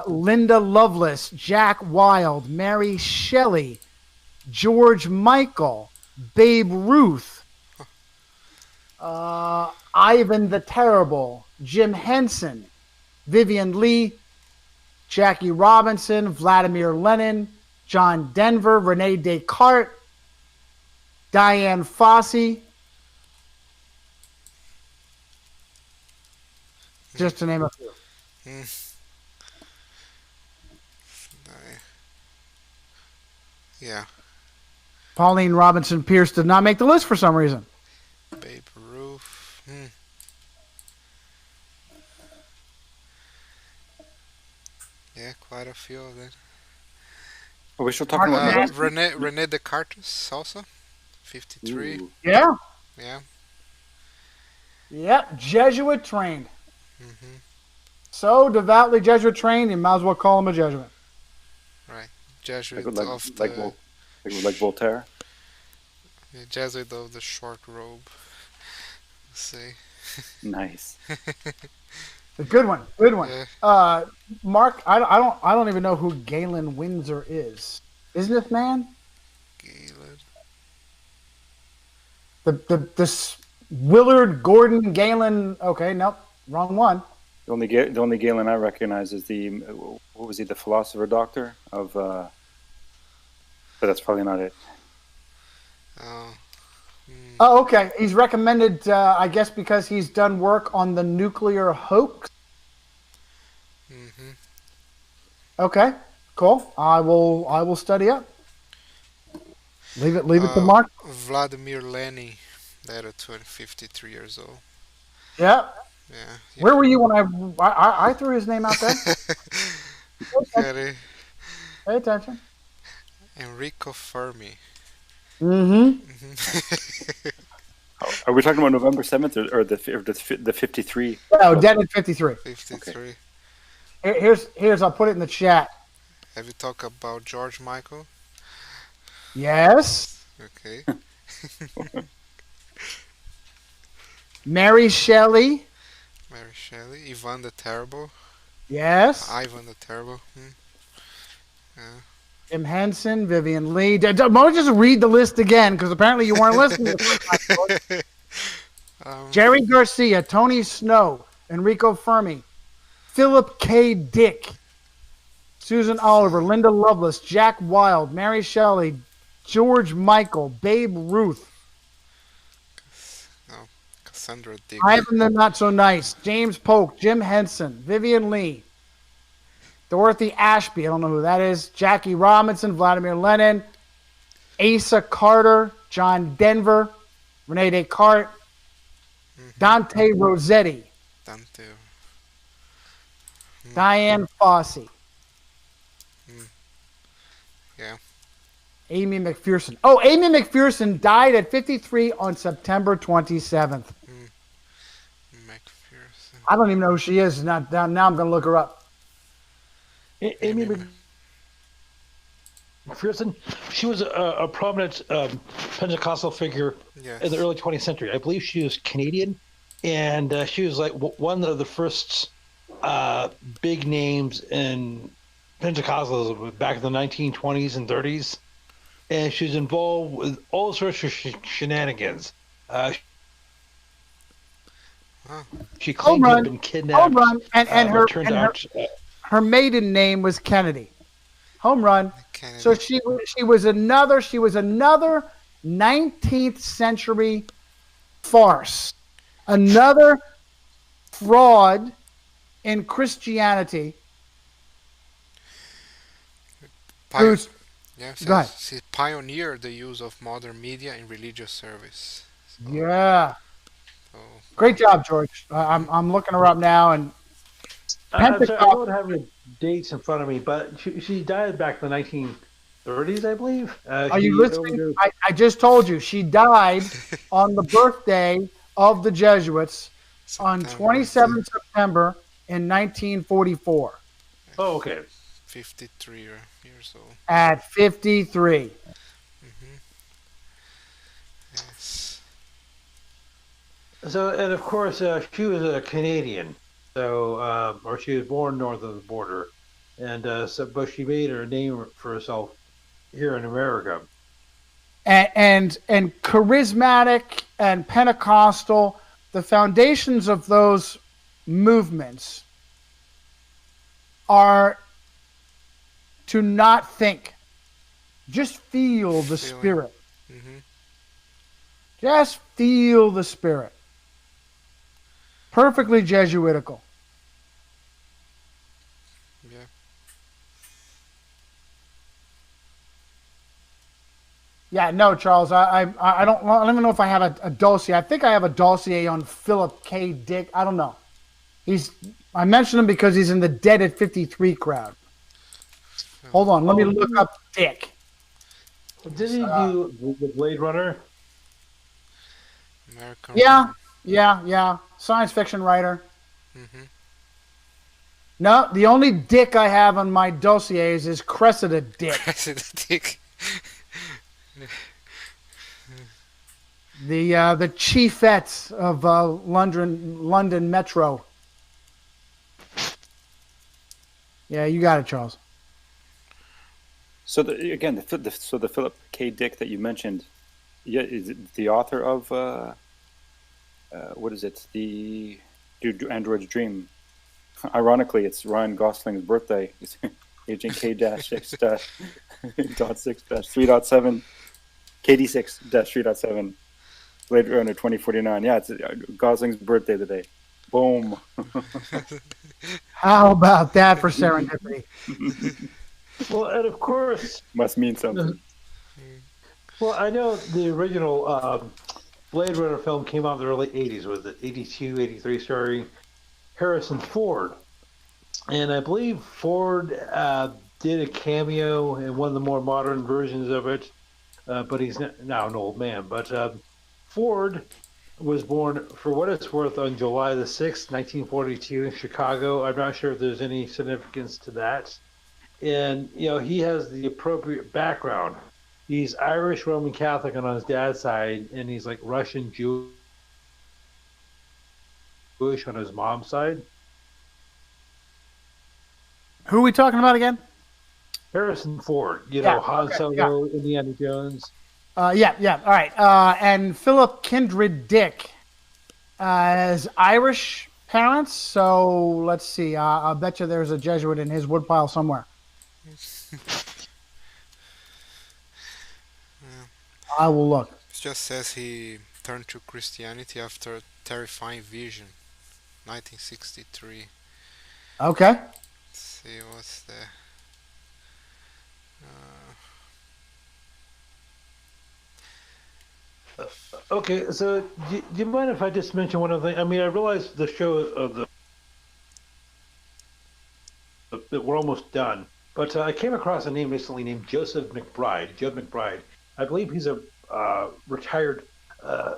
Linda Lovelace, Jack Wilde, Mary Shelley, George Michael, Babe Ruth, Ivan the Terrible, Jim Henson, Vivian Lee, Jackie Robinson, Vladimir Lenin, John Denver, Rene Descartes, Diane Fossey, just to name a few. Yeah, Pauline Robinson Pierce did not make the list for some reason. Babe Ruth. Yeah, quite a few of them. Are we still talking Mark about Rene Descartes also, 53. Ooh. Yeah. Yeah. Yep. Jesuit trained. hmm So devoutly Jesuit trained, you might as well call him a Jesuit. Right. Jesuit like, of like, the like Voltaire? Jesuit of the short robe. Let's see. Nice. A good one. Good one. Yeah. Mark, I don't even know who Galen Windsor is. Businessman? Galen. The Willard Gordon Galen. Okay, nope, wrong one. The only Galen I recognize is what was he, the philosopher doctor of, but that's probably not it. Oh, okay. He's recommended, I guess, because he's done work on the nuclear hoax. hmm Okay, cool. I will study up. Leave it to Mark. Vladimir Lenin, that at 53 years old. Yeah. Yeah. Where were you when I threw his name out there? Got it. Pay attention. Enrico Fermi. Mm-hmm. Are we talking about November 7th or the 53? Oh, dead at 53. 53. Okay. Here's I'll put it in the chat. Have you talked about George Michael? Yes. Okay. Mary Shelley. Mary Shelley. Ivan the Terrible. Yes. Ivan the Terrible. Yeah. Jim Henson, Vivian Lee. Why don't you just read the list again? Because apparently you weren't listening the first time. George. um, Jerry Garcia, Tony Snow, Enrico Fermi, Philip K. Dick, Susan Oliver, Linda Lovelace, Jack Wilde, Mary Shelley, George Michael, Babe Ruth, no, Cassandra Dick. Ivan the Not So Nice, James Polk, Jim Henson, Vivian Lee, Dorothy Ashby, I don't know who that is, Jackie Robinson, Vladimir Lenin, Asa Carter, John Denver, Rene Descartes, Dante Rossetti, Dante. Diane Fossey, Yeah. Amy McPherson. Oh, Amy McPherson died at 53 on September 27th. McPherson. I don't even know who she is. Now I'm going to look her up. Amy McPherson, she was a prominent Pentecostal figure Yes. in the early 20th century. I believe she was Canadian, and she was like one of the first big names in Pentecostalism back in the 1920s and 30s. And she was involved with all sorts of shenanigans. She claimed to have been kidnapped. Home run. And but turned out her maiden name was Kennedy. Home run. Kennedy. So she was another 19th century farce, another fraud in Christianity. Who's Yeah, Go ahead. she pioneered the use of modern media in religious service. So, yeah, so, great job, George. I'm looking her up now, and I'm sorry, I don't have the dates in front of me, but she died back in the 1930s, I believe. are you listening? I just told you she died on the birthday of the Jesuits on 27 September in 1944 Oh, okay. 53 years old. at 53. Yes. So, and of course, she was a Canadian, so or she was born north of the border, and but she made her name for herself here in America. And charismatic and Pentecostal, the foundations of those movements are to not think, just feel the Feeling. Spirit. Mhm. Just feel the Spirit. Perfectly Jesuitical. Yeah. Yeah, no, Charles, I don't even know if I have a dossier. I think I have a dossier on Philip K. Dick. I don't know. I mentioned him because he's in the Dead at 53 crowd. Hold on, let me look up Dick. Did he do the Blade Runner? American. Yeah. Science fiction writer. Mm-hmm. No, the only Dick I have on my dossiers is Cressida Dick, President Dick. the chiefette of London Metro. Yeah, you got it, Charles. So the Philip K. Dick that you mentioned, yeah, is it the author of what is it? The Android's Dream. Ironically, it's Ryan Gosling's birthday. Agent K-6-3.7, KD6-3.7, Blade Runner 2049. Yeah, it's Gosling's birthday today. Boom. How about that for serendipity? Well, and of course, Must mean something. well, I know the original Blade Runner film came out in the early 80s. Was it 82, 83, starring Harrison Ford? And I believe Ford did a cameo in one of the more modern versions of it, but he's now an old man. But Ford was born, for what it's worth, on July the 6th, 1942 in Chicago. I'm not sure if there's any significance to that. And, he has the appropriate background He's Irish Roman Catholic on his dad's side, and he's like Russian Jewish on his mom's side. Who are we talking about again? Harrison Ford, Yeah, Han okay, Solo, Indiana Jones. Yeah. All right. And Philip Kindred Dick has Irish parents. So let's see. I bet you there's a Jesuit in his woodpile somewhere. I will look. It just says he turned to Christianity after a terrifying vision, 1963. Okay. Let's see what's the. Okay, so do you mind if I just mention one other thing? I mean, I realize the show of that we're almost done, but I came across a name recently named Joseph McBride, Joe McBride. I believe he's a retired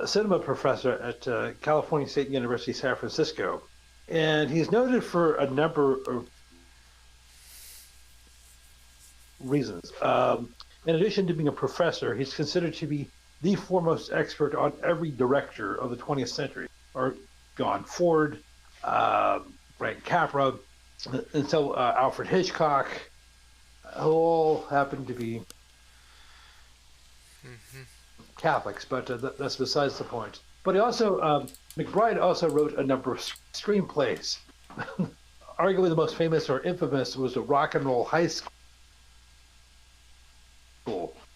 cinema professor at California State University, San Francisco, and he's noted for a number of reasons. In addition to being a professor, he's considered to be the foremost expert on every director of the 20th century, or John Ford, Frank Capra, and so Alfred Hitchcock, who all happen to be Catholics, but that's besides the point. But he also, McBride also wrote a number of screenplays. Arguably the most famous or infamous was a Rock and Roll High School,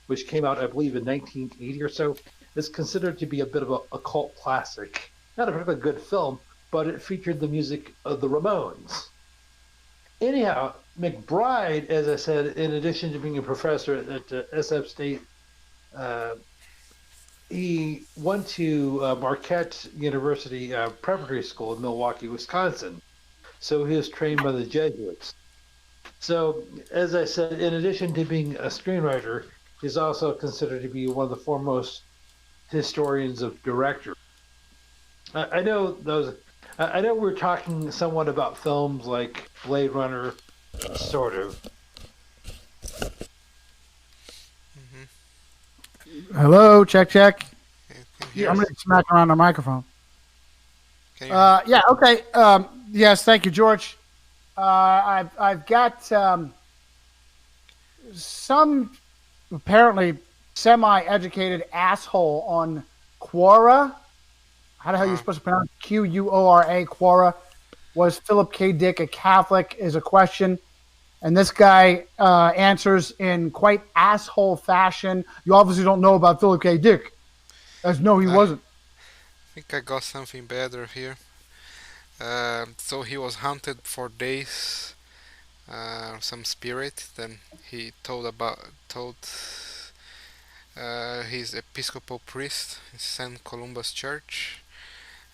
which came out, I believe, in 1980 or so. It's considered to be a bit of a cult classic. Not a particularly good film, but it featured the music of the Ramones. Anyhow, McBride, as I said, in addition to being a professor at SF State, he went to Marquette University Preparatory School in Milwaukee, Wisconsin. So he was trained by the Jesuits. So, as I said, in addition to being a screenwriter, he's also considered to be one of the foremost historians of director. I know those. I know we're talking somewhat about films like Blade Runner, sort of. Hello, check. Can you I'm hear going to smack around the microphone. Can you Yeah, okay. Yes, thank you, George. I've got some apparently semi-educated asshole on Quora. How the hell are you supposed to pronounce Quora? Quora. Was Philip K. Dick a Catholic? Is a question. And this guy answers in quite asshole fashion. You obviously don't know about Philip K. Dick. As no, he wasn't. I think I got something better here. So he was hunted for days, some spirit. Then he told his Episcopal priest in St. Columba's Church,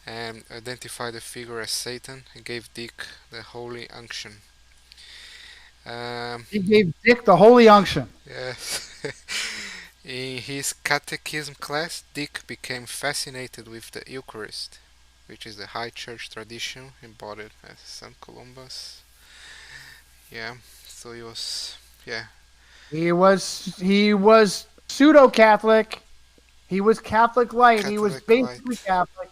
and identified the figure as Satan and gave Dick the holy unction. He gave Dick the holy unction. Yes. In his catechism class, Dick became fascinated with the Eucharist, which is the high church tradition embodied at St. Columba's. Yeah, so he was, yeah. He was pseudo-Catholic. He was Catholic light. He was Catholic basically light. Catholic.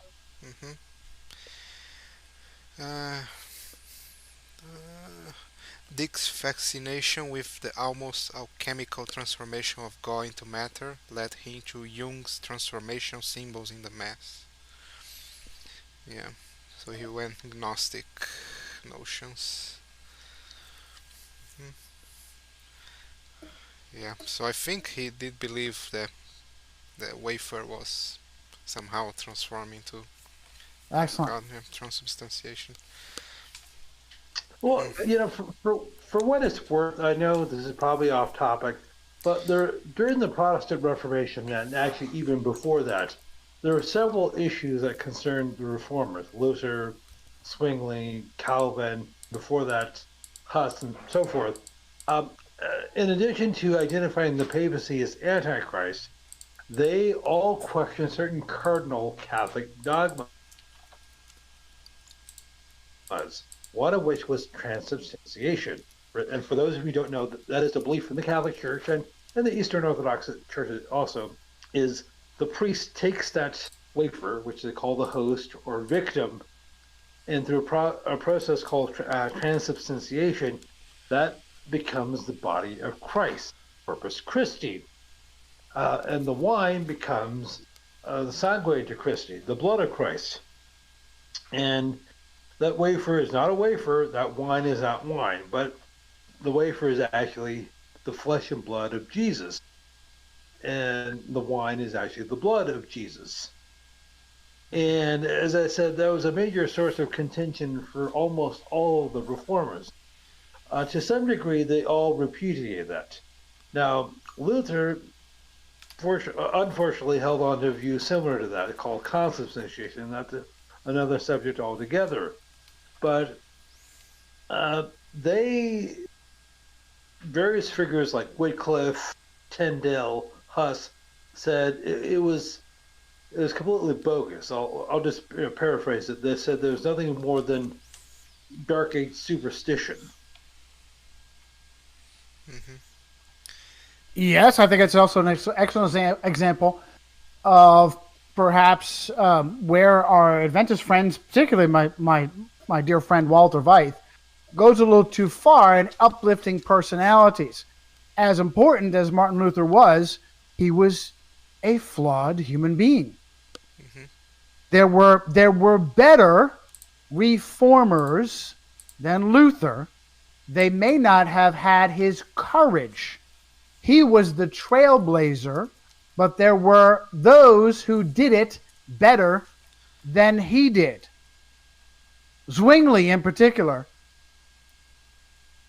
Dick's fascination with the almost alchemical transformation of God into matter led him to Jung's transformation symbols in the Mass. Yeah, so he went Gnostic notions. Yeah, so I think he did believe that the wafer was somehow transformed into Excellent. God, yeah, transubstantiation. Well, for what it's worth, I know this is probably off topic, but during the Protestant Reformation, and actually even before that, there were several issues that concerned the Reformers: Luther, Zwingli, Calvin. Before that, Huss, and so forth. In addition to identifying the papacy as Antichrist, they all questioned certain cardinal Catholic dogmas, one of which was transubstantiation. And for those of you who don't know, that is a belief in the Catholic Church, and and the Eastern Orthodox Church also, is the priest takes that wafer, which they call the host or victim, and through a process called transubstantiation, that becomes the body of Christ, Corpus Christi. And the wine becomes the sangue de Christi, the blood of Christ. And that wafer is not a wafer, that wine is not wine, but the wafer is actually the flesh and blood of Jesus. And the wine is actually the blood of Jesus. And as I said, that was a major source of contention for almost all of the reformers. To some degree, they all repudiated that. Now, Luther, unfortunately, held on to a view similar to that, called consubstantiation, that's another subject altogether. But various figures like Wycliffe, Tyndale, Huss, said it was completely bogus. I'll just paraphrase it. They said there was nothing more than Dark Age superstition. Mm-hmm. Yes, I think it's also an excellent example of perhaps where our Adventist friends, particularly my dear friend Walter Veith, goes a little too far in uplifting personalities. As important as Martin Luther was, he was a flawed human being. Mm-hmm. There were better reformers than Luther. They may not have had his courage. He was the trailblazer, but there were those who did it better than he did. Zwingli, in particular,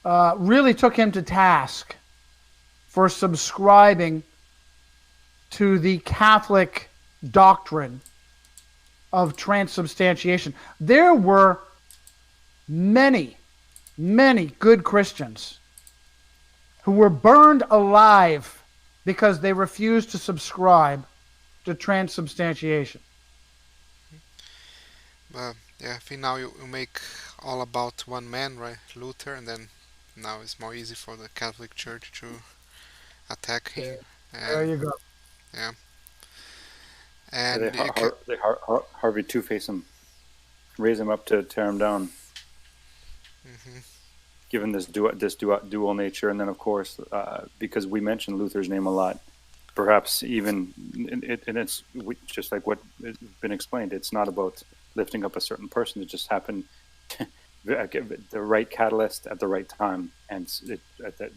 really took him to task for subscribing to the Catholic doctrine of transubstantiation. There were many good Christians who were burned alive because they refused to subscribe to transubstantiation. Yeah, I think now you make all about one man, right? Luther, and then now it's more easy for the Catholic Church to attack him. There you go. Yeah. Yeah, And they Harvey Two-Face him, raise him up to tear him down. Mhm. Given this dual nature, and then of course, because we mentioned Luther's name a lot, perhaps even it's just like what has been explained. It's not about lifting up a certain person. It just happened the right catalyst at the right time, and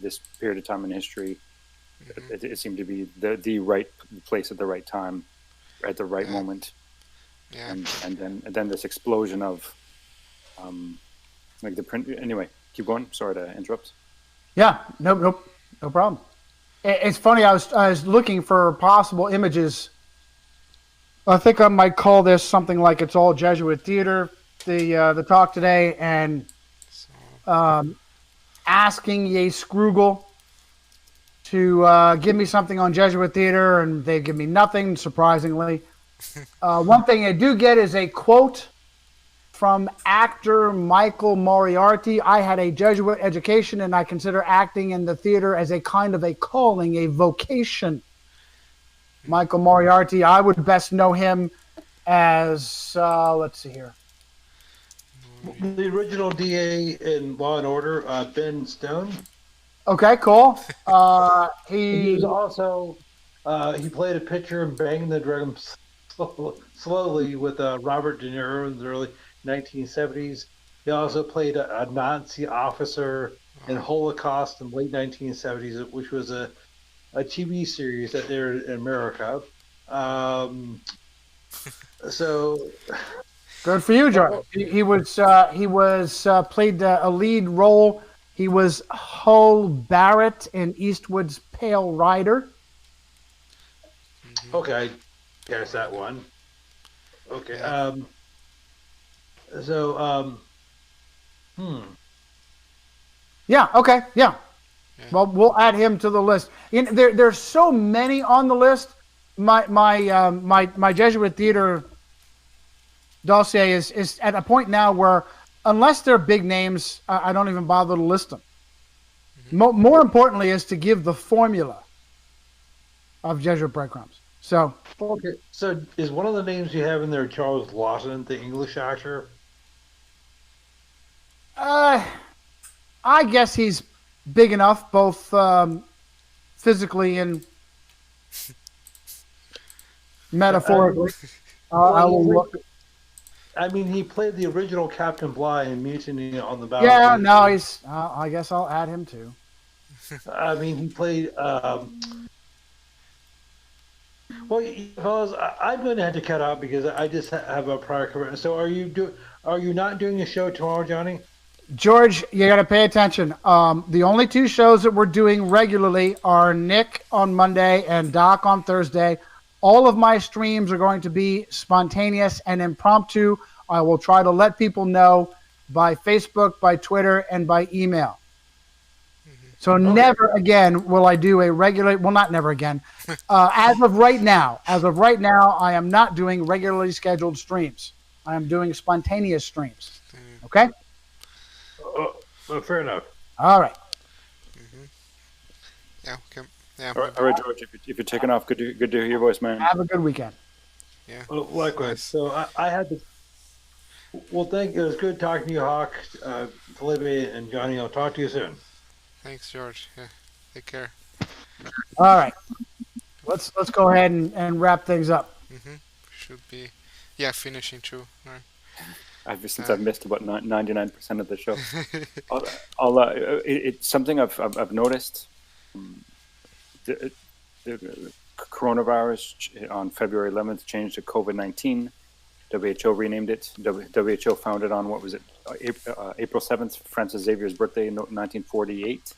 this period of time in history, it seemed to be the right place at the right time, at the right moment. Yeah. And then this explosion of like the print. Anyway, keep going. Sorry to interrupt. Yeah, no problem. It's funny. I was looking for possible images. I think I might call this something like "It's All Jesuit Theater." The talk today, and asking Ye Scrugel to give me something on Jesuit theater, and they give me nothing, surprisingly. One thing I do get is a quote from actor Michael Moriarty. I had a Jesuit education, and I consider acting in the theater as a kind of a calling, a vocation. Michael Moriarty, I would best know him as, let's see here. The original DA in Law and Order, Ben Stone. Okay, cool. He was also he played a pitcher in Banging the Drum Slowly with Robert De Niro in the early 1970s. He also played a Nazi officer in Holocaust in the late 1970s, which was a TV series that aired in America. So good for you, John. He was played a lead role. He was Hull Barrett in Eastwood's Pale Rider. okay, there's that one. Okay. Yeah. Okay. Yeah. Well, we'll add him to the list. There's so many on the list. My Jesuit theater dossier is at a point now where, unless they're big names, I don't even bother to list them. More importantly is to give the formula. of Jesuit breadcrumbs. So Okay, so is one of the names you have in there Charles Lawson, the English actor? I guess he's big enough, both physically and metaphorically. I will look. I mean, he played the original Captain Bligh in Mutiny on the Yeah, Battlefield. no, he's. I guess I'll add him too. I mean, he played. Well, fellas, I'm going to have to cut out because I just have a prior commitment. So, are you not doing a show tomorrow, Johnny? George, you got to pay attention. The only two shows that we're doing regularly are Nick on Monday and Doc on Thursday. All of my streams are going to be spontaneous and impromptu. I will try to let people know by Facebook, by Twitter, and by email. So never again will I do a regular. Well, not never again. As of right now, I am not doing regularly scheduled streams. I am doing spontaneous streams. Okay. Well, fair enough. All right. Yeah. Okay. Yeah. All right, George. If you're taking off, good to hear your voice, man. Have a good weekend. Yeah. Well, likewise. Nice. So I had to. Well, thank you. It was good talking to you, Hawk, Felipe, and Johnny. I'll talk to you soon. Thanks, George. Yeah. Take care. All right. Let's go ahead and wrap things up. Should be. Yeah, finishing too. All right. I've missed about 99% of the show. It's something I've noticed. The coronavirus on February 11th changed to COVID-19. WHO renamed it. WHO founded on, what was it, April 7th, Francis Xavier's birthday in 1948.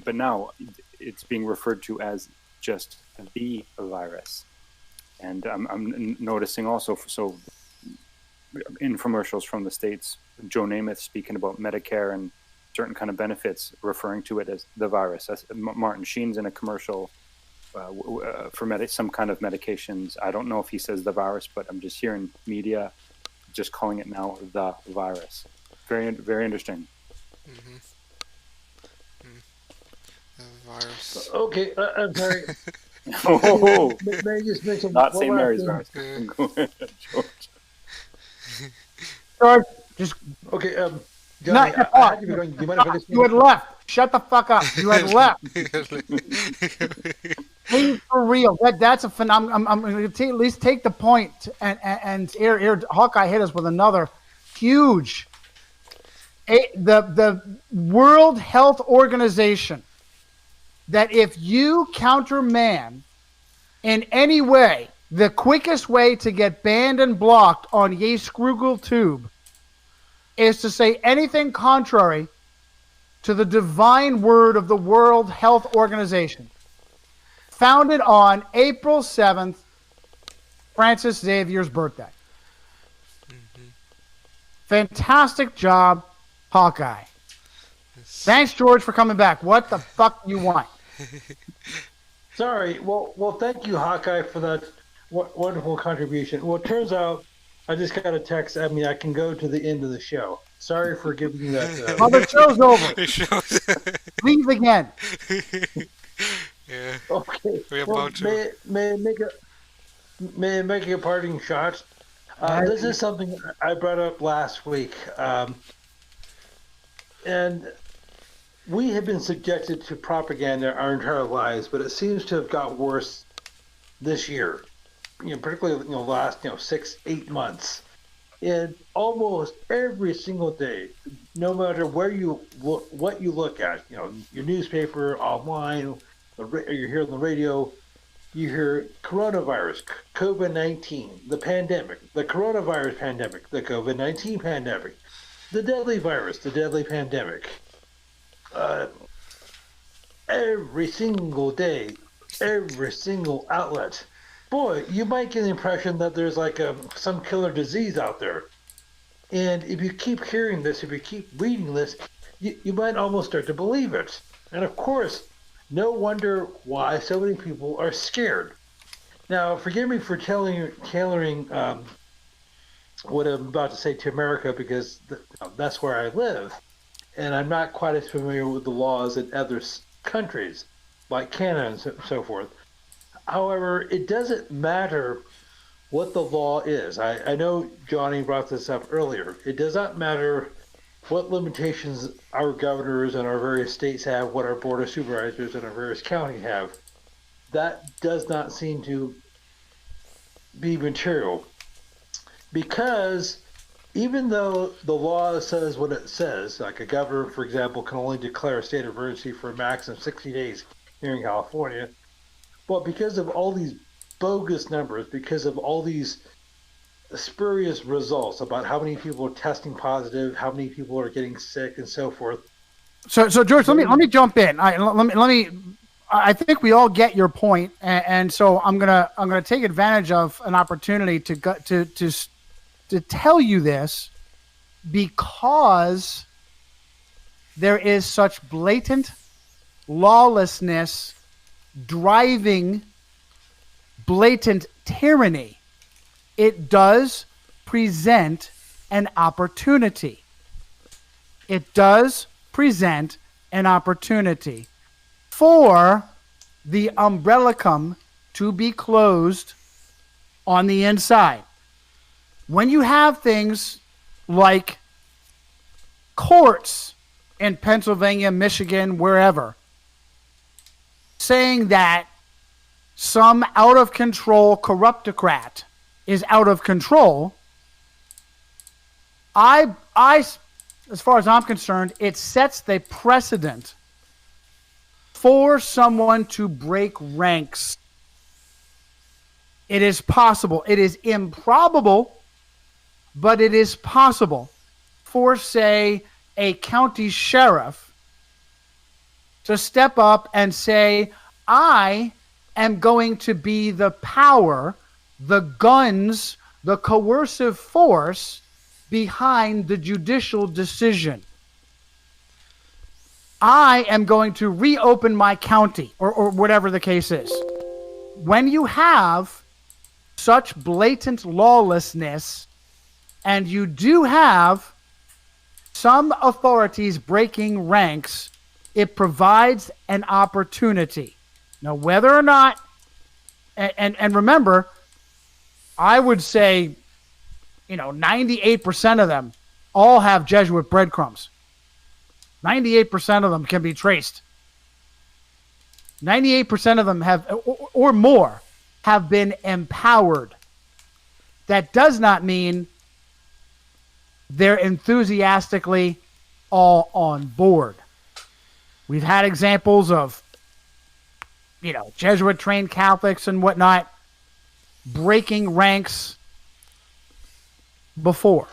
But now it's being referred to as just the virus. And I'm noticing also, so infomercials from the States, Joe Namath speaking about Medicare and certain kind of benefits, referring to it as the virus. Martin Sheen's in a commercial for some kind of medications. I don't know if he says the virus, but I'm just hearing media just calling it now the virus. Very, very interesting. The virus. Okay, I'm sorry. Oh, May I just mention not one St. last Mary's thing? virus. Go ahead, George. George, just Okay, no, Johnny, I had to be going. Do you mind if I just? you had left. Shut the fuck up. You had left. Hey, for real. That's a phenomenon. I'm going to at least take the point. And here, Hawkeye hit us with another huge. The World Health Organization, that if you countermand in any way, the quickest way to get banned and blocked on Ye Scroogle Tube is to say anything contrary to the divine word of the World Health Organization, founded on April 7th, Francis Xavier's birthday. Fantastic job, Hawkeye. Thanks, George, for coming back. What the fuck do you want? Sorry. Well, thank you, Hawkeye, for that wonderful contribution. Well, it turns out I just got a text. I mean, I can go to the end of the show. Sorry for giving you that. Well, the show's over. It shows. Leave again. Yeah. Okay. We're Well, about to. may I make a parting shot? This is something I brought up last week, and we have been subjected to propaganda our entire lives, but it seems to have got worse this year. Particularly last 6-8 months, and almost every single day, no matter where you look, what you look at, your newspaper, online, you hear on the radio, you hear coronavirus, COVID-19, the pandemic, the coronavirus pandemic, the COVID-19 pandemic, the deadly virus, the deadly pandemic. Every single day, every single outlet. Boy, you might get the impression that there's like some killer disease out there. And if you keep hearing this, if you keep reading this, you might almost start to believe it. And of course, no wonder why so many people are scared. Now, forgive me for tailoring what I'm about to say to America, because that's where I live. And I'm not quite as familiar with the laws in other countries. like canon and so forth. However, it doesn't matter what the law is. I know Johnny brought this up earlier. It does not matter what limitations our governors and our various states have, what our board of supervisors and our various counties have. That does not seem to be material. Because even though the law says what it says, like a governor, for example, can only declare a state of emergency for a maximum of 60 days here in California, but because of all these bogus numbers, because of all these spurious results about how many people are testing positive, how many people are getting sick, and so forth. So George, let me jump in. I think we all get your point, and so I'm gonna take advantage of an opportunity to tell you this, because there is such blatant lawlessness driving blatant tyranny. It does present an opportunity. It does present an opportunity for the umbrellicum to be closed on the inside. When you have things like courts in Pennsylvania, Michigan, wherever, saying that some out-of-control corruptocrat is out of control, I, as far as I'm concerned, it sets the precedent for someone to break ranks. It is possible. It is improbable, but it is possible for, say, a county sheriff to step up and say, I am going to be the power, the guns, the coercive force behind the judicial decision. I am going to reopen my county, or whatever the case is. When you have such blatant lawlessness, and you do have some authorities breaking ranks, it provides an opportunity. Now, whether or not, and remember, I would say, 98% of them all have Jesuit breadcrumbs. 98% of them can be traced. 98% of them have, or more, have been empowered. That does not mean they're enthusiastically all on board. We've had examples of, Jesuit-trained Catholics and whatnot breaking ranks before.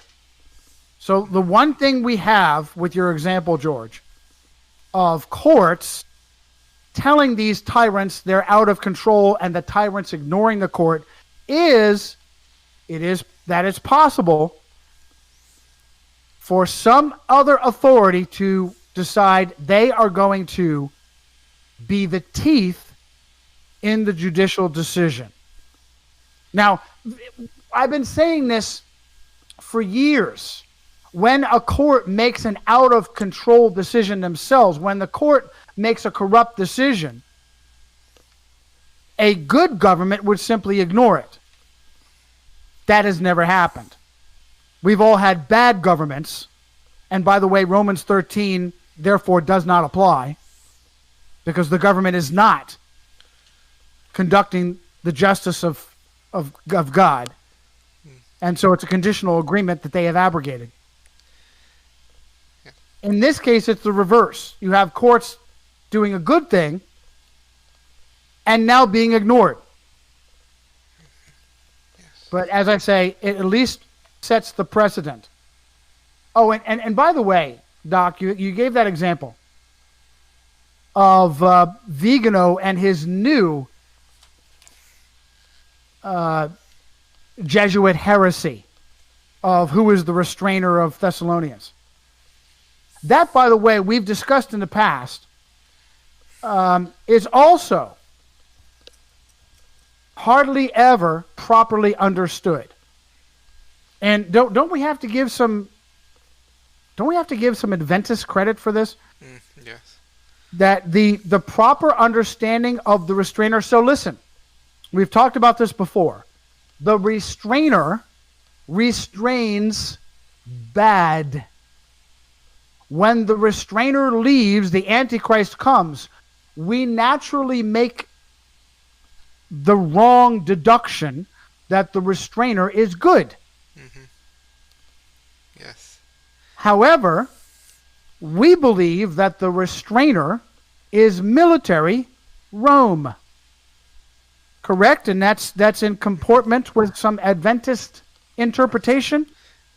So the one thing we have with your example, George, of courts telling these tyrants they're out of control and the tyrants ignoring the court is that it's possible for some other authority to decide they are going to be the teeth in the judicial decision. Now, I've been saying this for years. When a court makes an out-of-control decision themselves, when the court makes a corrupt decision, a good government would simply ignore it. That has never happened. We've all had bad governments, and by the way, Romans 13 therefore does not apply, because the government is not conducting the justice of God. And so it's a conditional agreement that they have abrogated. In this case, it's the reverse. You have courts doing a good thing and now being ignored. But as I say, it at least sets the precedent. Oh, and by the way, Doc, you gave that example of Vigano and his new Jesuit heresy of who is the restrainer of Thessalonians. That, by the way, we've discussed in the past, is also hardly ever properly understood. And don't we have to give some Adventist credit for this? Yes. that the proper understanding of the restrainer. So listen, we've talked about this before. The restrainer restrains bad. When the restrainer leaves, the Antichrist comes. We naturally make the wrong deduction that the restrainer is good. Yes. However, we believe that the restrainer is military Rome. Correct? And that's in comportment with some Adventist interpretation.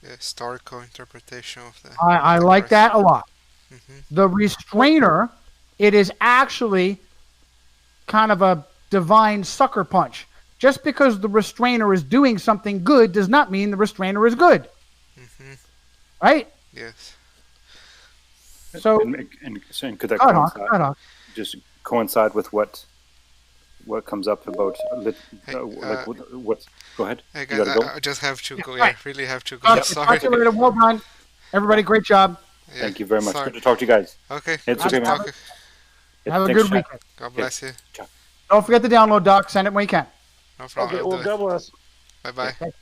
The historical interpretation of the. I like that a lot. Mm-hmm. The restrainer, it is actually kind of a divine sucker punch. Just because the restrainer is doing something good does not mean the restrainer is good. Mm-hmm. Right? Yes. So, and could that go ahead. just coincide with what comes up about Hey, what? Go ahead. Hey You guys, gotta go. I just have to go. Right. Yeah, really have to go. Sorry. Talk to you later. Well done. Everybody, great job. Yeah, Thank you very much. sorry. Good to talk to you guys. Okay. It's good okay, to man. talk. Yeah, Have a thanks, good Jack. weekend. God bless you. Don't forget to download, Doc. Send it when you can. No problem. Okay, I'll well, do it. God bless. Bye bye. Thanks.